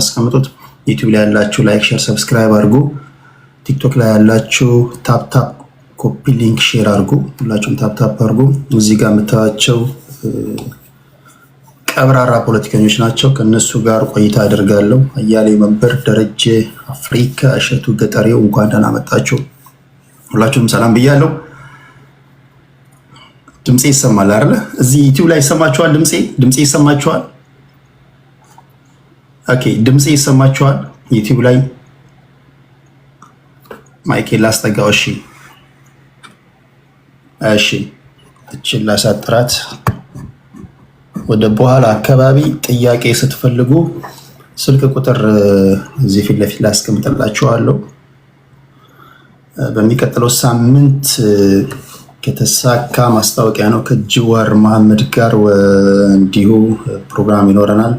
የምታስቀምጡት። ዩቲዩብ ላይ ያላችሁ ላይክ፣ ሼር፣ ሰብስክራይብ አድርጉ። ቲክቶክ ላይ ያላችሁ ታፕታፕ ኮፒ ሊንክ ሼር አድርጉ። ሁላችሁም ታፕታፕ አድርጉ። እዚህ ጋር የምታዩቸው ቀብራራ ፖለቲከኞች ናቸው። ከነሱ ጋር ቆይታ አደርጋለሁ። አያሌ መንበር፣ ደረጀ አፍሪካ፣ እሸቱ ገጠሬው እንኳን ደህና መጣችሁ። ሁላችሁም ሰላም ብያለሁ። ድምጼ ይሰማል አይደል? እዚህ ዩቲዩብ ላይ ይሰማችኋል? ድምጼ ይሰማችኋል? ኦኬ፣ ድምጼ ይሰማችኋል? ዩቲዩብ ላይ ማይክ ላስጠጋው። እሺ እቺን ላሳጥራት። ወደ በኋላ አካባቢ ጥያቄ ስትፈልጉ ስልክ ቁጥር እዚህ ፊት ለፊት ላስቀምጥላችኋለሁ። በሚቀጥለው ሳምንት ከተሳካ ማስታወቂያ ነው ከጅዋር መሐመድ ጋር እንዲሁ ፕሮግራም ይኖረናል።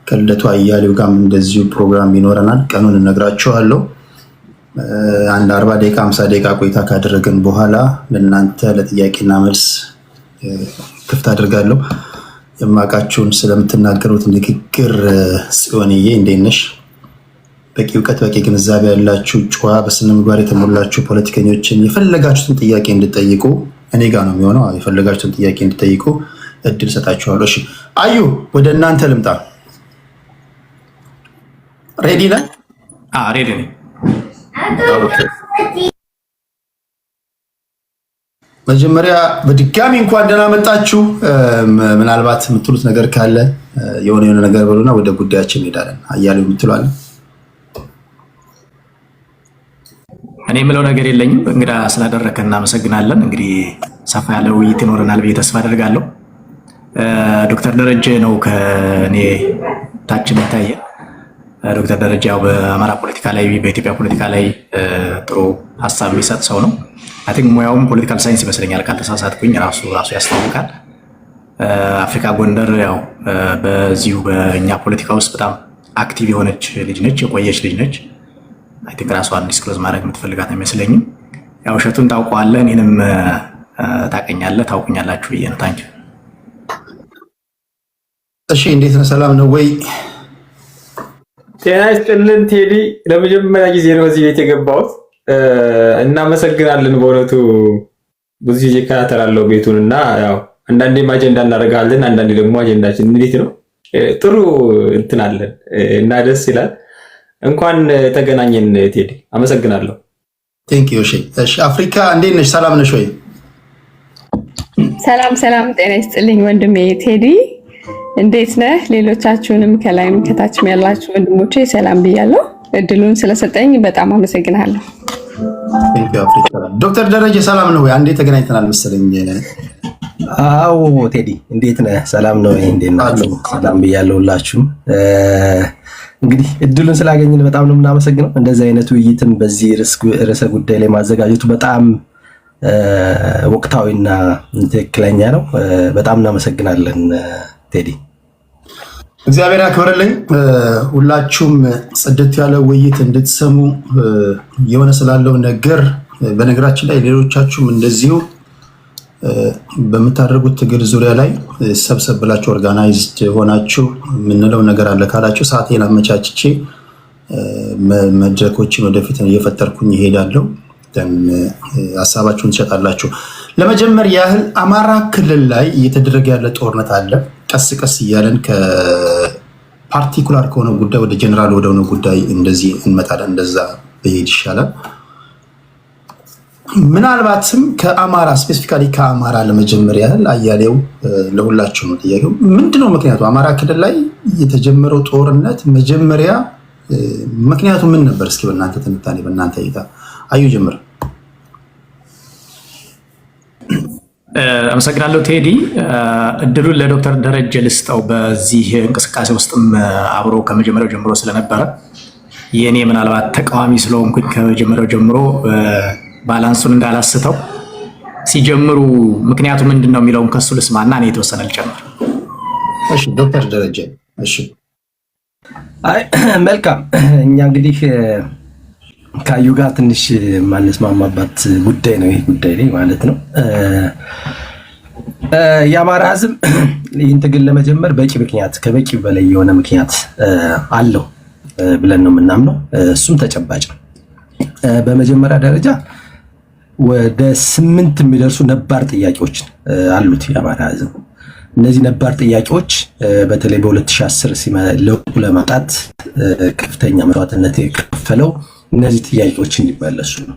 ከልደቱ አያሌው ጋር እንደዚሁ ፕሮግራም ይኖረናል። ቀኑን እነግራችኋለሁ። አንድ 40 ደቂቃ 50 ደቂቃ ቆይታ ካደረግን በኋላ ለእናንተ ለጥያቄና መልስ ክፍት አድርጋለሁ። የማውቃችሁን ስለምትናገሩት ንግግር ጽዮንዬ እንዴት ነሽ? በቂ እውቀት በቂ ግንዛቤ ያላችሁ ጨዋ በስነ ምግባር የተሞላችሁ ፖለቲከኞችን የፈለጋችሁትን ጥያቄ እንድጠይቁ እኔ ጋር ነው የሚሆነው። የፈለጋችሁትን ጥያቄ እንድጠይቁ እድል ሰጣችኋለሁ። እሺ አዩ፣ ወደ እናንተ ልምጣ። ሬዲ ነህ? ሬዲ ነኝ። መጀመሪያ በድጋሚ እንኳን ደህና መጣችሁ። ምናልባት የምትሉት ነገር ካለ የሆነ ነገር በሉና ወደ ጉዳያችን እንሄዳለን። አያሌው የምትሏለን? እኔ የምለው ነገር የለኝም። እንግዳ ስላደረከ እናመሰግናለን። እንግዲህ ሰፋ ያለ ውይይት ይኖረናል ብዬ ተስፋ አደርጋለሁ። ዶክተር ደረጀ ነው ከኔ ታች የሚታየ። ዶክተር ደረጀ ያው በአማራ ፖለቲካ ላይ በኢትዮጵያ ፖለቲካ ላይ ጥሩ ሀሳብ የሚሰጥ ሰው ነው። አይ ቲንክ ሙያውም ፖለቲካል ሳይንስ ይመስለኛል ካልተሳሳትኩኝ፣ ራሱ ያስታውቃል። አፍሪካ ጎንደር ያው በዚሁ በእኛ ፖለቲካ ውስጥ በጣም አክቲቭ የሆነች ልጅ ነች፣ የቆየች ልጅ ነች። አይ ቲንክ ራሷን ዲስክሎዝ ማድረግ የምትፈልጋት አይመስለኝም። ያው እሸቱን ታውቀዋለህ፣ እኔንም ታውቀኛለህ፣ ታውቁኛላችሁ ብዬ ነው። ታንኪ። እሺ፣ እንዴት ነው? ሰላም ነው ወይ? ጤና ይስጥልን ቴዲ። ለመጀመሪያ ጊዜ ነው እዚህ ቤት የገባሁት። እናመሰግናለን። በእውነቱ ብዙ ጊዜ እከታተላለሁ ቤቱን እና ያው አንዳንዴም አጀንዳ እናደርጋለን፣ አንዳንዴ ደግሞ አጀንዳችን እንዴት ነው ጥሩ እንትን አለን እና ደስ ይላል። እንኳን ተገናኘን ቴዲ፣ አመሰግናለሁ። ቴንክ ዩ። እሺ አፍሪካ እንዴት ነሽ? ሰላም ነሽ ወይ? ሰላም፣ ጤና ይስጥልኝ ወንድሜ ቴዲ፣ እንዴት ነህ? ሌሎቻችሁንም ከላይም ከታችም ያላችሁ ወንድሞቼ ሰላም ብያለሁ። እድሉን ስለሰጠኝ በጣም አመሰግናለሁ። ቴንክ ዩ አፍሪካ። ዶክተር ደረጀ ሰላም ነው ወይ? አንዴ ተገናኝተናል መሰለኝ። አዎ ቴዲ እንዴት ነህ? ሰላም ነው ወይ? እንዴት ናችሁ? ሰላም ብያለሁ ሁላችሁም። እንግዲህ እድሉን ስላገኘን በጣም ነው የምናመሰግነው። እንደዚህ አይነት ውይይትም በዚህ ርዕሰ ጉዳይ ላይ ማዘጋጀቱ በጣም ወቅታዊና ትክክለኛ ነው። በጣም እናመሰግናለን ቴዲ። እግዚአብሔር ያክብርልኝ። ሁላችሁም ጽድት ያለ ውይይት እንድትሰሙ የሆነ ስላለው ነገር በነገራችን ላይ ሌሎቻችሁም እንደዚሁ በምታደርጉት ትግል ዙሪያ ላይ ሰብሰብ ብላችሁ ኦርጋናይዝድ ሆናችሁ የምንለው ነገር አለ ካላችሁ ሰዓቴን አመቻችቼ መድረኮችን ወደፊት እየፈጠርኩኝ ይሄዳለሁ። ሀሳባችሁን ትሸጣላችሁ። ለመጀመር ያህል አማራ ክልል ላይ እየተደረገ ያለ ጦርነት አለ። ቀስ ቀስ እያለን ከፓርቲኩላር ከሆነ ጉዳይ ወደ ጀነራል ወደሆነ ጉዳይ እንደዚህ እንመጣለን። እንደዛ በሄድ ይሻላል። ምናልባትም ከአማራ ስፔሲፊካሊ ከአማራ ለመጀመር ያህል አያሌው ለሁላችሁ ነው ጥያቄው። ምንድነው ምክንያቱ? አማራ ክልል ላይ የተጀመረው ጦርነት መጀመሪያ ምክንያቱ ምን ነበር? እስኪ በእናንተ ትንታኔ፣ በእናንተ እይታ አዩ ጀምር። አመሰግናለሁ ቴዲ። እድሉን ለዶክተር ደረጀ ልስጠው። በዚህ እንቅስቃሴ ውስጥም አብሮ ከመጀመሪያው ጀምሮ ስለነበረ የእኔ ምናልባት ተቃዋሚ ስለሆንኩኝ ከመጀመሪያው ጀምሮ ባላንሱን እንዳላስተው ሲጀምሩ ምክንያቱ ምንድን ነው የሚለውን ከሱ ልስማና እኔ የተወሰነ ልጨምር። እሺ ዶክተር ደረጀ። እሺ መልካም። እኛ እንግዲህ ከአዩ ጋር ትንሽ ማንስማማባት ጉዳይ ነው ይህ ጉዳይ ላይ ማለት ነው። የአማራ ሕዝብ ይህን ትግል ለመጀመር በቂ ምክንያት ከበቂ በላይ የሆነ ምክንያት አለው። ብለን ነው የምናምነው። እሱም ተጨባጭ ነው። በመጀመሪያ ደረጃ ወደ 8 የሚደርሱ ነባር ጥያቄዎች አሉት የአማራ ህዝብ። እነዚህ ነባር ጥያቄዎች በተለይ በ2010 ለውጡ ለማምጣት ከፍተኛ መስዋዕትነት የከፈለው እነዚህ ጥያቄዎች እንዲመለሱ ነው።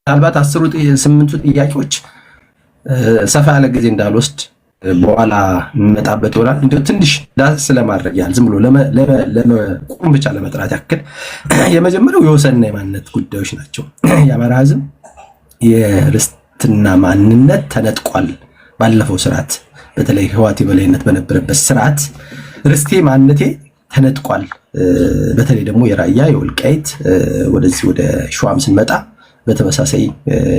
ምናልባት 8ቱ ጥያቄዎች ሰፋ ያለ ጊዜ እንዳልወስድ በኋላ እንመጣበት ይሆናል። እንደው ትንሽ ዳስ ስለማድረግ ያህል ዝም ብሎ ለመቆም ብቻ ለመጥራት ያክል የመጀመሪያው የወሰንና የማንነት ጉዳዮች ናቸው። የአማራ ህዝብ የርስትና ማንነት ተነጥቋል። ባለፈው ስርዓት በተለይ ህወሓት የበላይነት በነበረበት ስርዓት ርስቴ ማንነቴ ተነጥቋል። በተለይ ደግሞ የራያ የወልቃይት ወደዚህ ወደ ሸዋም ስንመጣ በተመሳሳይ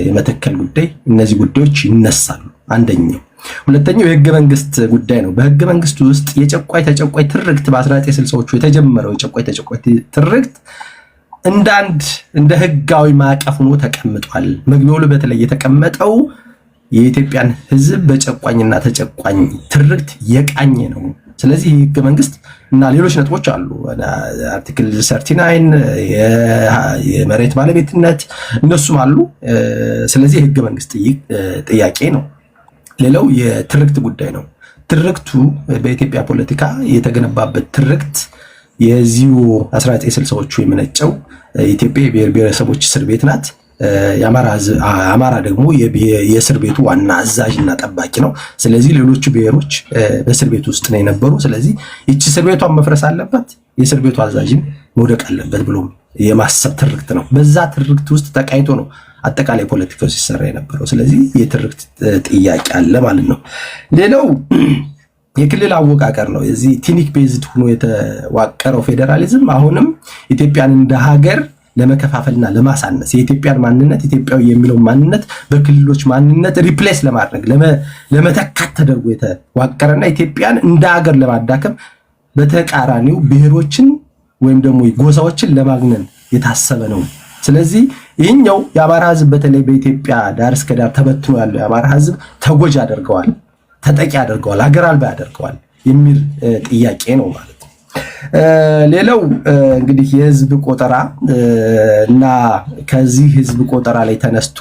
የመተከል ጉዳይ እነዚህ ጉዳዮች ይነሳሉ። አንደኛው። ሁለተኛው የህገ መንግስት ጉዳይ ነው። በህገ መንግስቱ ውስጥ የጨቋይ ተጨቋይ ትርክት በ1960ዎቹ የተጀመረው የጨቋይ ተጨቋይ ትርክት እንደ ህጋዊ ማዕቀፍ ሆኖ ተቀምጧል። መግቢያው ላይ በተለይ የተቀመጠው የኢትዮጵያን ህዝብ በጨቋኝና ተጨቋኝ ትርክት የቃኘ ነው። ስለዚህ ህገ መንግስት እና ሌሎች ነጥቦች አሉ። አርቲክል 39 የመሬት ባለቤትነት እነሱም አሉ። ስለዚህ ህገ መንግስት ጥያቄ ነው። ሌላው የትርክት ጉዳይ ነው። ትርክቱ በኢትዮጵያ ፖለቲካ የተገነባበት ትርክት የዚሁ 1960ዎቹ የመነጨው ኢትዮጵያ የብሔር ብሔረሰቦች እስር ቤት ናት። አማራ ደግሞ የእስር ቤቱ ዋና አዛዥና ጠባቂ ነው። ስለዚህ ሌሎቹ ብሔሮች በእስር ቤት ውስጥ ነው የነበሩ። ስለዚህ ይቺ እስር ቤቷን መፍረስ አለባት፣ የእስር ቤቱ አዛዥም መውደቅ አለበት ብሎ የማሰብ ትርክት ነው። በዛ ትርክት ውስጥ ተቃይቶ ነው አጠቃላይ ፖለቲካው ሲሰራ የነበረው። ስለዚህ የትርክት ጥያቄ አለ ማለት ነው። ሌላው የክልል አወቃቀር ነው። የዚህ ቲኒክ ቤዝድ ሆኖ የተዋቀረው ፌዴራሊዝም አሁንም ኢትዮጵያን እንደ ሀገር ለመከፋፈልና ለማሳነስ የኢትዮጵያን ማንነት ኢትዮጵያዊ የሚለው ማንነት በክልሎች ማንነት ሪፕሌስ ለማድረግ ለመተካት ተደርጎ የተዋቀረና ኢትዮጵያን እንደ ሀገር ለማዳከም በተቃራኒው ብሔሮችን ወይም ደግሞ ጎሳዎችን ለማግነን የታሰበ ነው። ስለዚህ ይህኛው የአማራ ህዝብ በተለይ በኢትዮጵያ ዳር እስከ ዳር ተበትኖ ያለው የአማራ ህዝብ ተጎጂ አድርገዋል፣ ተጠቂ አድርገዋል፣ ሀገር አልባ ያደርገዋል የሚል ጥያቄ ነው ማለት ነው። ሌላው እንግዲህ የህዝብ ቆጠራ እና ከዚህ ህዝብ ቆጠራ ላይ ተነስቶ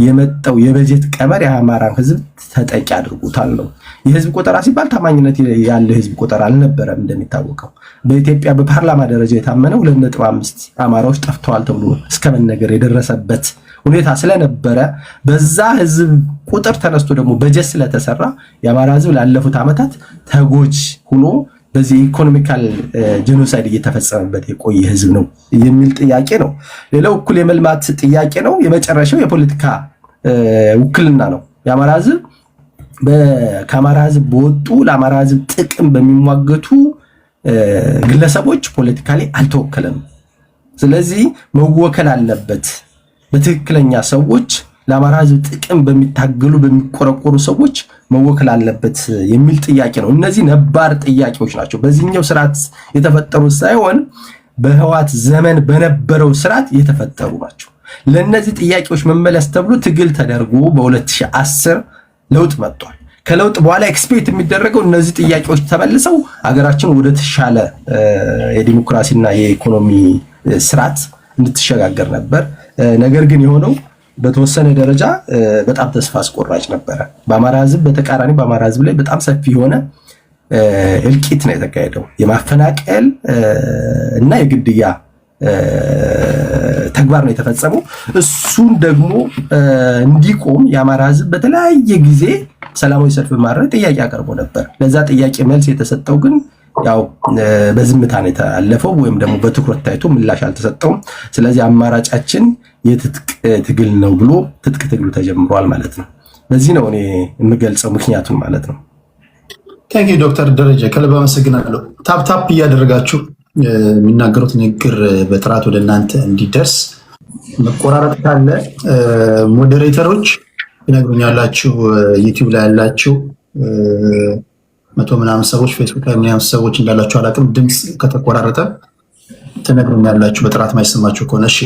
የመጣው የበጀት ቀመር የአማራን ህዝብ ተጠቂ አድርጎታል ነው። የህዝብ ቆጠራ ሲባል ታማኝነት ያለ ህዝብ ቆጠራ አልነበረም። እንደሚታወቀው በኢትዮጵያ በፓርላማ ደረጃ የታመነ 2.5 አማራዎች ጠፍተዋል ተብሎ እስከ መነገር የደረሰበት ሁኔታ ስለነበረ በዛ ህዝብ ቁጥር ተነስቶ ደግሞ በጀት ስለተሰራ የአማራ ህዝብ ላለፉት ዓመታት ተጎጂ ሆኖ በዚህ ኢኮኖሚካል ጄኖሳይድ እየተፈጸመበት የቆየ ህዝብ ነው የሚል ጥያቄ ነው። ሌላው እኩል የመልማት ጥያቄ ነው። የመጨረሻው የፖለቲካ ውክልና ነው። የአማራ ህዝብ ከአማራ ህዝብ በወጡ ለአማራ ህዝብ ጥቅም በሚሟገቱ ግለሰቦች ፖለቲካሊ አልተወከለም። ስለዚህ መወከል አለበት በትክክለኛ ሰዎች፣ ለአማራ ህዝብ ጥቅም በሚታገሉ በሚቆረቆሩ ሰዎች መወከል አለበት የሚል ጥያቄ ነው። እነዚህ ነባር ጥያቄዎች ናቸው። በዚህኛው ስርዓት የተፈጠሩ ሳይሆን በህወሓት ዘመን በነበረው ስርዓት የተፈጠሩ ናቸው። ለእነዚህ ጥያቄዎች መመለስ ተብሎ ትግል ተደርጎ በ2010 ለውጥ መጥቷል። ከለውጥ በኋላ ኤክስፔክት የሚደረገው እነዚህ ጥያቄዎች ተመልሰው ሀገራችን ወደ ተሻለ የዲሞክራሲና የኢኮኖሚ ስርዓት እንድትሸጋገር ነበር። ነገር ግን የሆነው በተወሰነ ደረጃ በጣም ተስፋ አስቆራጭ ነበረ። በአማራ ህዝብ በተቃራኒ በአማራ ህዝብ ላይ በጣም ሰፊ የሆነ እልቂት ነው የተካሄደው። የማፈናቀል እና የግድያ ተግባር ነው የተፈጸመው። እሱን ደግሞ እንዲቆም የአማራ ህዝብ በተለያየ ጊዜ ሰላማዊ ሰልፍ ማድረግ ጥያቄ አቀርቦ ነበር። ለዛ ጥያቄ መልስ የተሰጠው ግን ያው በዝምታ ነው የተላለፈው፣ ወይም ደግሞ በትኩረት ታይቶ ምላሽ አልተሰጠውም። ስለዚህ አማራጫችን የትጥቅ ትግል ነው ብሎ ትጥቅ ትግሉ ተጀምሯል ማለት ነው። በዚህ ነው እኔ የምገልጸው ምክንያቱም ማለት ነው። ታንኪ ዶክተር ደረጀ ከልብ አመሰግናለሁ። ታፕ እያደረጋችሁ የሚናገሩት ንግግር በጥራት ወደ እናንተ እንዲደርስ መቆራረጥ ካለ ሞዴሬተሮች ይነግሩኛላችሁ። ዩቲዩብ ላይ ያላችሁ 100 ምናምን ሰዎች፣ ፌስቡክ ላይ ምናምን ሰዎች እንዳላችሁ አላውቅም። ድምፅ ከተቆራረጠ ትነግሩኛላችሁ በጥራት ማይሰማችሁ ከሆነ። እሺ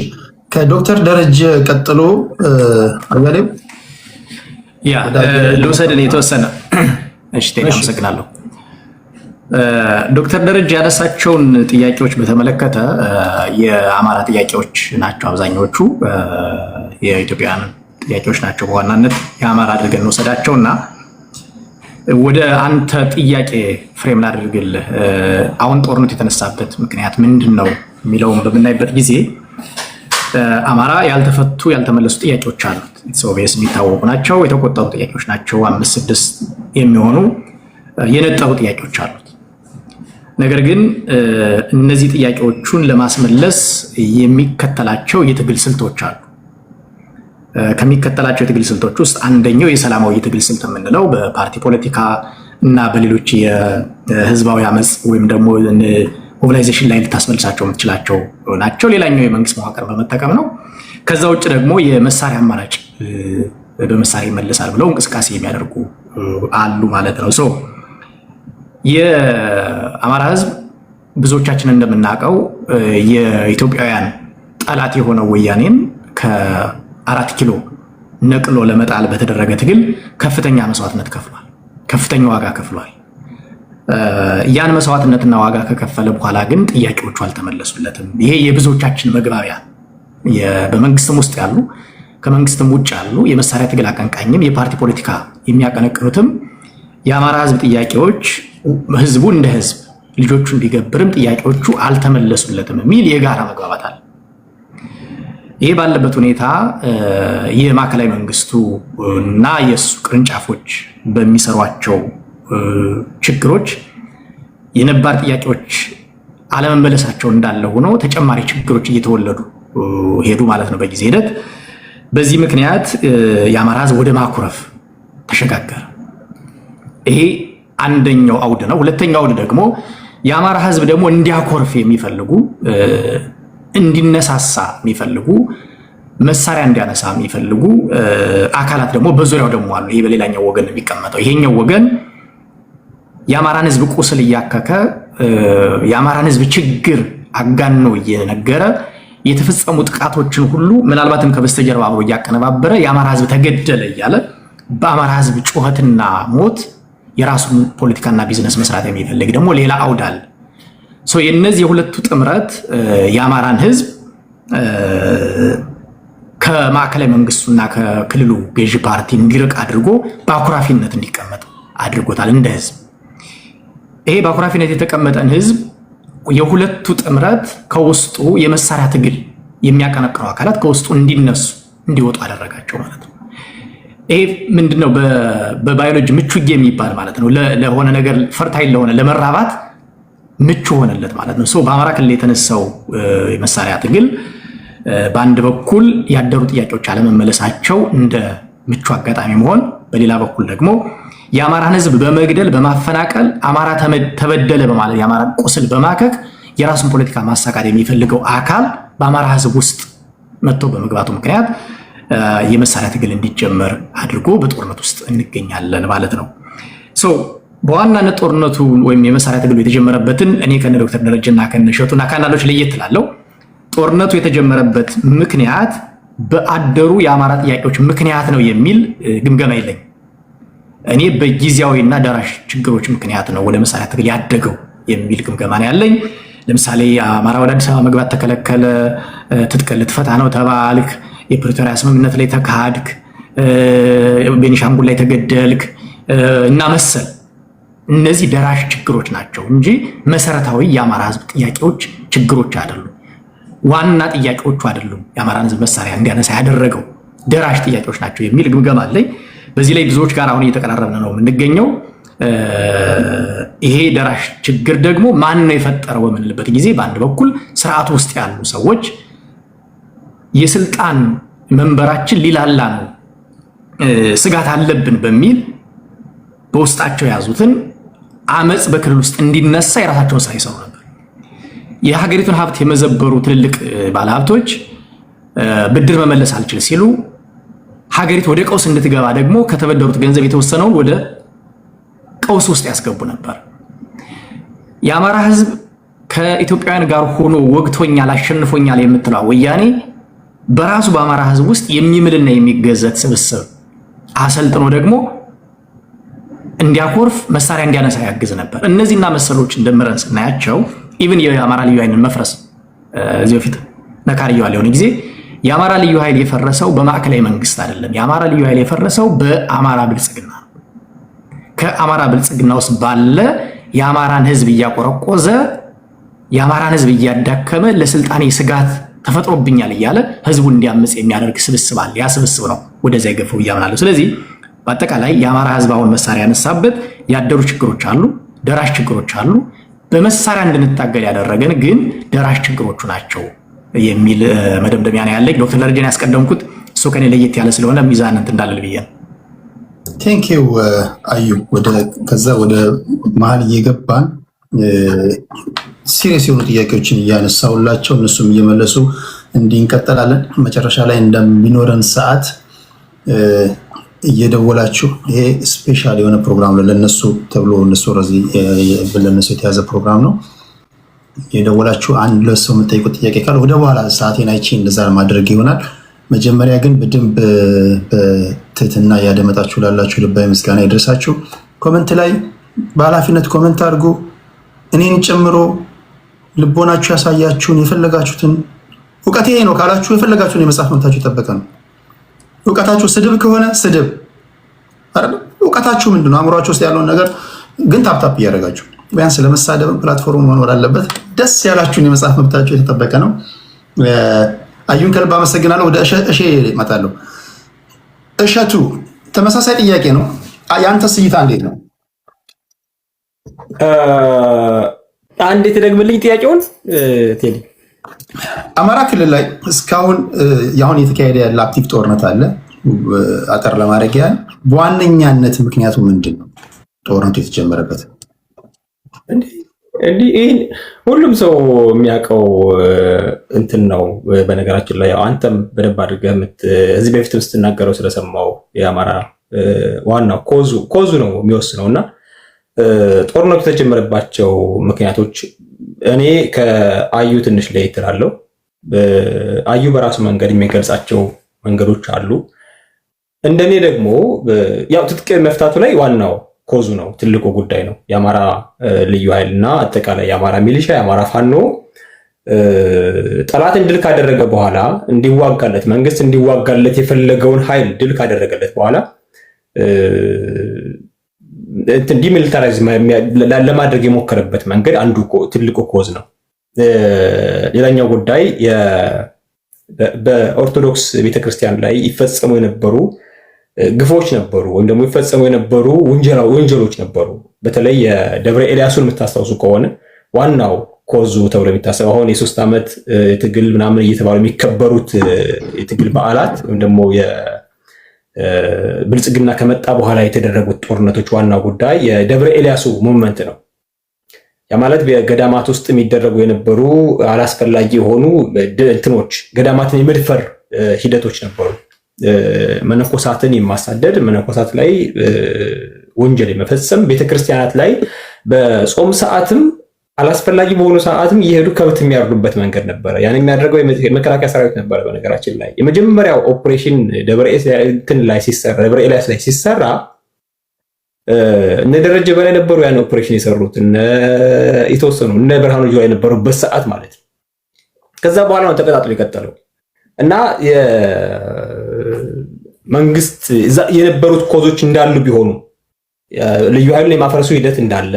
ከዶክተር ደረጀ ቀጥሎ አያሌው ልውሰድን የተወሰነ። እሺ አመሰግናለሁ። ዶክተር ደረጀ ያነሳቸውን ጥያቄዎች በተመለከተ የአማራ ጥያቄዎች ናቸው አብዛኞቹ፣ የኢትዮጵያን ጥያቄዎች ናቸው በዋናነት የአማራ አድርገን እንወሰዳቸውና ወደ አንተ ጥያቄ ፍሬም ላድርግልህ። አሁን ጦርነቱ የተነሳበት ምክንያት ምንድን ነው የሚለውን በምናይበት ጊዜ አማራ ያልተፈቱ ያልተመለሱ ጥያቄዎች አሉት። ኦብቪየስ የሚታወቁ ናቸው፣ የተቆጠሩ ጥያቄዎች ናቸው። 5-6 የሚሆኑ የነጠሩ ጥያቄዎች አሉት። ነገር ግን እነዚህ ጥያቄዎቹን ለማስመለስ የሚከተላቸው የትግል ስልቶች አሉ። ከሚከተላቸው የትግል ስልቶች ውስጥ አንደኛው የሰላማዊ የትግል ስልት የምንለው በፓርቲ ፖለቲካ እና በሌሎች የህዝባዊ አመፅ ወይም ደግሞ ሞቢላይዜሽን ላይ ልታስመልሳቸው የምትችላቸው ናቸው። ሌላኛው የመንግስት መዋቅር በመጠቀም ነው። ከዛ ውጭ ደግሞ የመሳሪያ አማራጭ በመሳሪያ ይመለሳል ብለው እንቅስቃሴ የሚያደርጉ አሉ ማለት ነው። የአማራ ህዝብ ብዙዎቻችን እንደምናውቀው የኢትዮጵያውያን ጠላት የሆነው ወያኔን ከ4 ኪሎ ነቅሎ ለመጣል በተደረገ ትግል ከፍተኛ መስዋዕትነት ከፍሏል፣ ከፍተኛ ዋጋ ከፍሏል። ያን መስዋዕትነትና ዋጋ ከከፈለ በኋላ ግን ጥያቄዎቹ አልተመለሱለትም። ይሄ የብዙዎቻችን መግባቢያ፣ በመንግስትም ውስጥ ያሉ ከመንግስትም ውጭ ያሉ የመሳሪያ ትግል አቀንቃኝም የፓርቲ ፖለቲካ የሚያቀነቅኑትም የአማራ ህዝብ ጥያቄዎች ህዝቡ እንደ ህዝብ ልጆቹን ቢገብርም ጥያቄዎቹ አልተመለሱለትም የሚል የጋራ መግባባት አለ። ይሄ ባለበት ሁኔታ የማዕከላዊ መንግስቱ እና የእሱ ቅርንጫፎች በሚሰሯቸው ችግሮች የነባር ጥያቄዎች አለመመለሳቸው እንዳለ ሆኖ ተጨማሪ ችግሮች እየተወለዱ ሄዱ ማለት ነው በጊዜ ሂደት። በዚህ ምክንያት የአማራ ህዝብ ወደ ማኩረፍ ተሸጋገረ። ይሄ አንደኛው አውድ ነው። ሁለተኛው አውድ ደግሞ የአማራ ህዝብ ደግሞ እንዲያኮርፍ የሚፈልጉ እንዲነሳሳ የሚፈልጉ መሳሪያ እንዲያነሳ የሚፈልጉ አካላት ደግሞ በዙሪያው ደግሞ አሉ። ይሄ በሌላኛው ወገን የሚቀመጠው ይሄኛው ወገን የአማራን ህዝብ ቁስል እያከከ የአማራን ህዝብ ችግር አጋኖ እየነገረ የተፈጸሙ ጥቃቶችን ሁሉ ምናልባትም ከበስተጀርባ አብሮ እያቀነባበረ የአማራ ህዝብ ተገደለ እያለ በአማራ ህዝብ ጩኸትና ሞት የራሱን ፖለቲካና ቢዝነስ መስራት የሚፈልግ ደግሞ ሌላ አውድ አለ። የእነዚህ የሁለቱ ጥምረት የአማራን ህዝብ ከማዕከላዊ መንግስቱና ከክልሉ ገዢ ፓርቲ እንዲርቅ አድርጎ በአኩራፊነት እንዲቀመጥ አድርጎታል እንደ ህዝብ። ይሄ በአኩራፊነት የተቀመጠን ህዝብ የሁለቱ ጥምረት ከውስጡ የመሳሪያ ትግል የሚያቀነቅሩ አካላት ከውስጡ እንዲነሱ እንዲወጡ አደረጋቸው ማለት ነው። ይሄ ምንድነው? በባዮሎጂ ምቹ የሚባል ማለት ነው። ለሆነ ነገር ፈርታይል ለሆነ ለመራባት ምቹ ሆነለት ማለት ነው። በአማራ ክልል የተነሳው የመሳሪያ ትግል በአንድ በኩል ያደሩ ጥያቄዎች አለመመለሳቸው እንደ ምቹ አጋጣሚ መሆን፣ በሌላ በኩል ደግሞ የአማራን ህዝብ በመግደል በማፈናቀል አማራ ተበደለ በማለት የአማራ ቁስል በማከክ የራሱን ፖለቲካ ማሳካት የሚፈልገው አካል በአማራ ህዝብ ውስጥ መጥቶ በመግባቱ ምክንያት የመሳሪያ ትግል እንዲጀመር አድርጎ በጦርነት ውስጥ እንገኛለን ማለት ነው። በዋናነት ጦርነቱ ወይም የመሳሪያ ትግሉ የተጀመረበትን እኔ ከነ ዶክተር ደረጀና ከነ እሸቱና ከአንዳንዶች ለየት እላለሁ። ጦርነቱ የተጀመረበት ምክንያት በአደሩ የአማራ ጥያቄዎች ምክንያት ነው የሚል ግምገማ የለኝ። እኔ በጊዜያዊና ደራሽ ችግሮች ምክንያት ነው ወደ መሳሪያ ትግል ያደገው የሚል ግምገማ ነው ያለኝ። ለምሳሌ አማራ ወደ አዲስ አበባ መግባት ተከለከለ፣ ትጥቅ ልትፈታ ነው ተባልክ፣ የፕሪቶሪያ ስምምነት ላይ ተካድክ፣ ቤኒሻንጉል ላይ ተገደልክ እና መሰል እነዚህ ደራሽ ችግሮች ናቸው እንጂ መሰረታዊ የአማራ ህዝብ ጥያቄዎች ችግሮች አይደሉም። ዋና ጥያቄዎቹ አይደሉም። የአማራን ህዝብ መሳሪያ እንዲያነሳ ያደረገው ደራሽ ጥያቄዎች ናቸው የሚል ግምገማ አለኝ። በዚህ ላይ ብዙዎች ጋር አሁን እየተቀራረብን ነው የምንገኘው። ይሄ ደራሽ ችግር ደግሞ ማን ነው የፈጠረው በምንልበት ጊዜ በአንድ በኩል ስርዓቱ ውስጥ ያሉ ሰዎች የስልጣን መንበራችን ሊላላ ነው፣ ስጋት አለብን በሚል በውስጣቸው የያዙትን አመፅ በክልል ውስጥ እንዲነሳ የራሳቸውን ስራ ይሰሩ ነበር። የሀገሪቱን ሀብት የመዘበሩ ትልልቅ ባለሀብቶች ብድር መመለስ አልችል ሲሉ ሀገሪቱ ወደ ቀውስ እንድትገባ ደግሞ ከተበደሩት ገንዘብ የተወሰነውን ወደ ቀውስ ውስጥ ያስገቡ ነበር። የአማራ ህዝብ ከኢትዮጵያውያን ጋር ሆኖ ወግቶኛል፣ አሸንፎኛል የምትለው ወያኔ በራሱ በአማራ ህዝብ ውስጥ የሚምልና የሚገዘት ስብስብ አሰልጥኖ ደግሞ እንዲያኮርፍ መሳሪያ እንዲያነሳ ያግዝ ነበር። እነዚህና መሰሎች እንደምረን ስናያቸው ኢቭን የአማራ ልዩ ኃይልን መፍረስ እዚህ በፊት ነካርየዋል። የሆነ ጊዜ የአማራ ልዩ ኃይል የፈረሰው በማዕከላዊ መንግስት አይደለም። የአማራ ልዩ ኃይል የፈረሰው በአማራ ብልጽግና ነው። ከአማራ ብልጽግና ውስጥ ባለ የአማራን ህዝብ እያቆረቆዘ የአማራን ህዝብ እያዳከመ ለስልጣኔ ስጋት ተፈጥሮብኛል እያለ ህዝቡን እንዲያምጽ የሚያደርግ ስብስብ አለ። ያ ስብስብ ነው ወደዛ የገፈው እያምናለሁ። ስለዚህ በአጠቃላይ የአማራ ህዝብ አሁን መሳሪያ ያነሳበት ያደሩ ችግሮች አሉ፣ ደራሽ ችግሮች አሉ። በመሳሪያ እንድንታገል ያደረገን ግን ደራሽ ችግሮቹ ናቸው የሚል መደምደሚያ ነው ያለኝ። ዶክተር ደረጀን ያስቀደምኩት እሱ ከኔ ለየት ያለ ስለሆነ ሚዛን እንዳለል ብዬ ነው። ቴንክ ዩ አዩ። ከዛ ወደ መሀል እየገባን ሲሪየስ የሆኑ ጥያቄዎችን እያነሳውላቸው እነሱም እየመለሱ እንዲህ እንቀጥላለን። መጨረሻ ላይ እንደሚኖረን ሰዓት እየደወላችሁ ይሄ ስፔሻል የሆነ ፕሮግራም ለነሱ ተብሎ ለነሱ የተያዘ ፕሮግራም ነው። የደወላችሁ አንድ ለሰው የምጠይቁት ጥያቄ ካለ ወደ በኋላ ሰዓቴን አይቼ እንደዛ ማድረግ ይሆናል። መጀመሪያ ግን በደንብ በትህትና እያደመጣችሁ ላላችሁ ልባዊ ምስጋና ይድረሳችሁ። ኮመንት ላይ በኃላፊነት ኮመንት አድርጉ። እኔን ጨምሮ ልቦናችሁ ያሳያችሁን የፈለጋችሁትን እውቀት ይሄ ነው ካላችሁ የፈለጋችሁን የመጽሐፍ መብታችሁ የጠበቀ ነው። እውቀታችሁ ስድብ ከሆነ ስድብ አይደል? እውቀታችሁ ምንድነው? አእምሯችሁ ውስጥ ያለውን ነገር ግን ታፕታፕ እያደረጋችሁ ቢያንስ ለመሳደብ ፕላትፎርም መኖር አለበት። ደስ ያላችሁን የመጽሐፍ መብታችሁ የተጠበቀ ነው። አዩን ከልብ አመሰግናለሁ። ወደ እሼ እመጣለሁ። እሸቱ ተመሳሳይ ጥያቄ ነው። የአንተስ እይታ እንዴት ነው? አንድ የተደግምልኝ ጥያቄውን ቴዲ። አማራ ክልል ላይ እስካሁን አሁን የተካሄደ ያለ አክቲቭ ጦርነት አለ። አጠር ለማድረግ ያህል በዋነኛነት ምክንያቱ ምንድን ነው? ጦርነቱ የተጀመረበት እንዲህ ሁሉም ሰው የሚያውቀው እንትን ነው። በነገራችን ላይ አንተም በደንብ አድርገህ እዚህ በፊትም ስትናገረው ስለሰማው የአማራ ዋናው ኮዙ ነው የሚወስነው እና ጦርነቱ የተጀመረባቸው ምክንያቶች እኔ ከአዩ ትንሽ ለየት እላለሁ። አዩ በራሱ መንገድ የሚገልጻቸው መንገዶች አሉ። እንደኔ ደግሞ ያው ትጥቅ መፍታቱ ላይ ዋናው ኮዙ ነው፣ ትልቁ ጉዳይ ነው። የአማራ ልዩ ኃይል እና አጠቃላይ የአማራ ሚሊሻ የአማራ ፋኖ ጠላትን ድል ካደረገ በኋላ እንዲዋጋለት መንግስት እንዲዋጋለት የፈለገውን ኃይል ድል ካደረገለት በኋላ ዲሚሊታራይዝ ለማድረግ የሞከረበት መንገድ አንዱ ትልቁ ኮዝ ነው። ሌላኛው ጉዳይ በኦርቶዶክስ ቤተክርስቲያን ላይ ይፈጸሙ የነበሩ ግፎች ነበሩ፣ ወይም ደግሞ ይፈጸሙ የነበሩ ወንጀሎች ነበሩ። በተለይ የደብረ ኤልያሱን የምታስታውሱ ከሆነ ዋናው ኮዙ ተብሎ የሚታሰብ አሁን የ3 ዓመት ትግል ምናምን እየተባሉ የሚከበሩት የትግል በዓላት ወይም ደግሞ ብልጽግና ከመጣ በኋላ የተደረጉት ጦርነቶች ዋናው ጉዳይ የደብረ ኤልያሱ ሙቭመንት ነው። ያ ማለት በገዳማት ውስጥ የሚደረጉ የነበሩ አላስፈላጊ የሆኑ እንትኖች ገዳማትን የመድፈር ሂደቶች ነበሩ። መነኮሳትን የማሳደድ መነኮሳት ላይ ወንጀል የመፈጸም ቤተክርስቲያናት ላይ በጾም ሰዓትም አላስፈላጊ በሆኑ ሰዓትም እየሄዱ ከብት የሚያርዱበት መንገድ ነበረ። ያን የሚያደርገው የመከላከያ ሰራዊት ነበረ። በነገራችን ላይ የመጀመሪያው ኦፕሬሽን ደብረ ኤልያስ ላይ ሲሰራ እነ ደረጀ በላይ ነበሩ ያን ኦፕሬሽን የሰሩት፣ የተወሰኑ እነ ብርሃኑ ጁላ የነበሩበት ሰዓት ማለት ነው። ከዛ በኋላ ነው ተቀጣጥሎ የቀጠለው እና መንግስት የነበሩት ኮዞች እንዳሉ ቢሆኑ ልዩ ኃይሉን የማፈረሱ ሂደት እንዳለ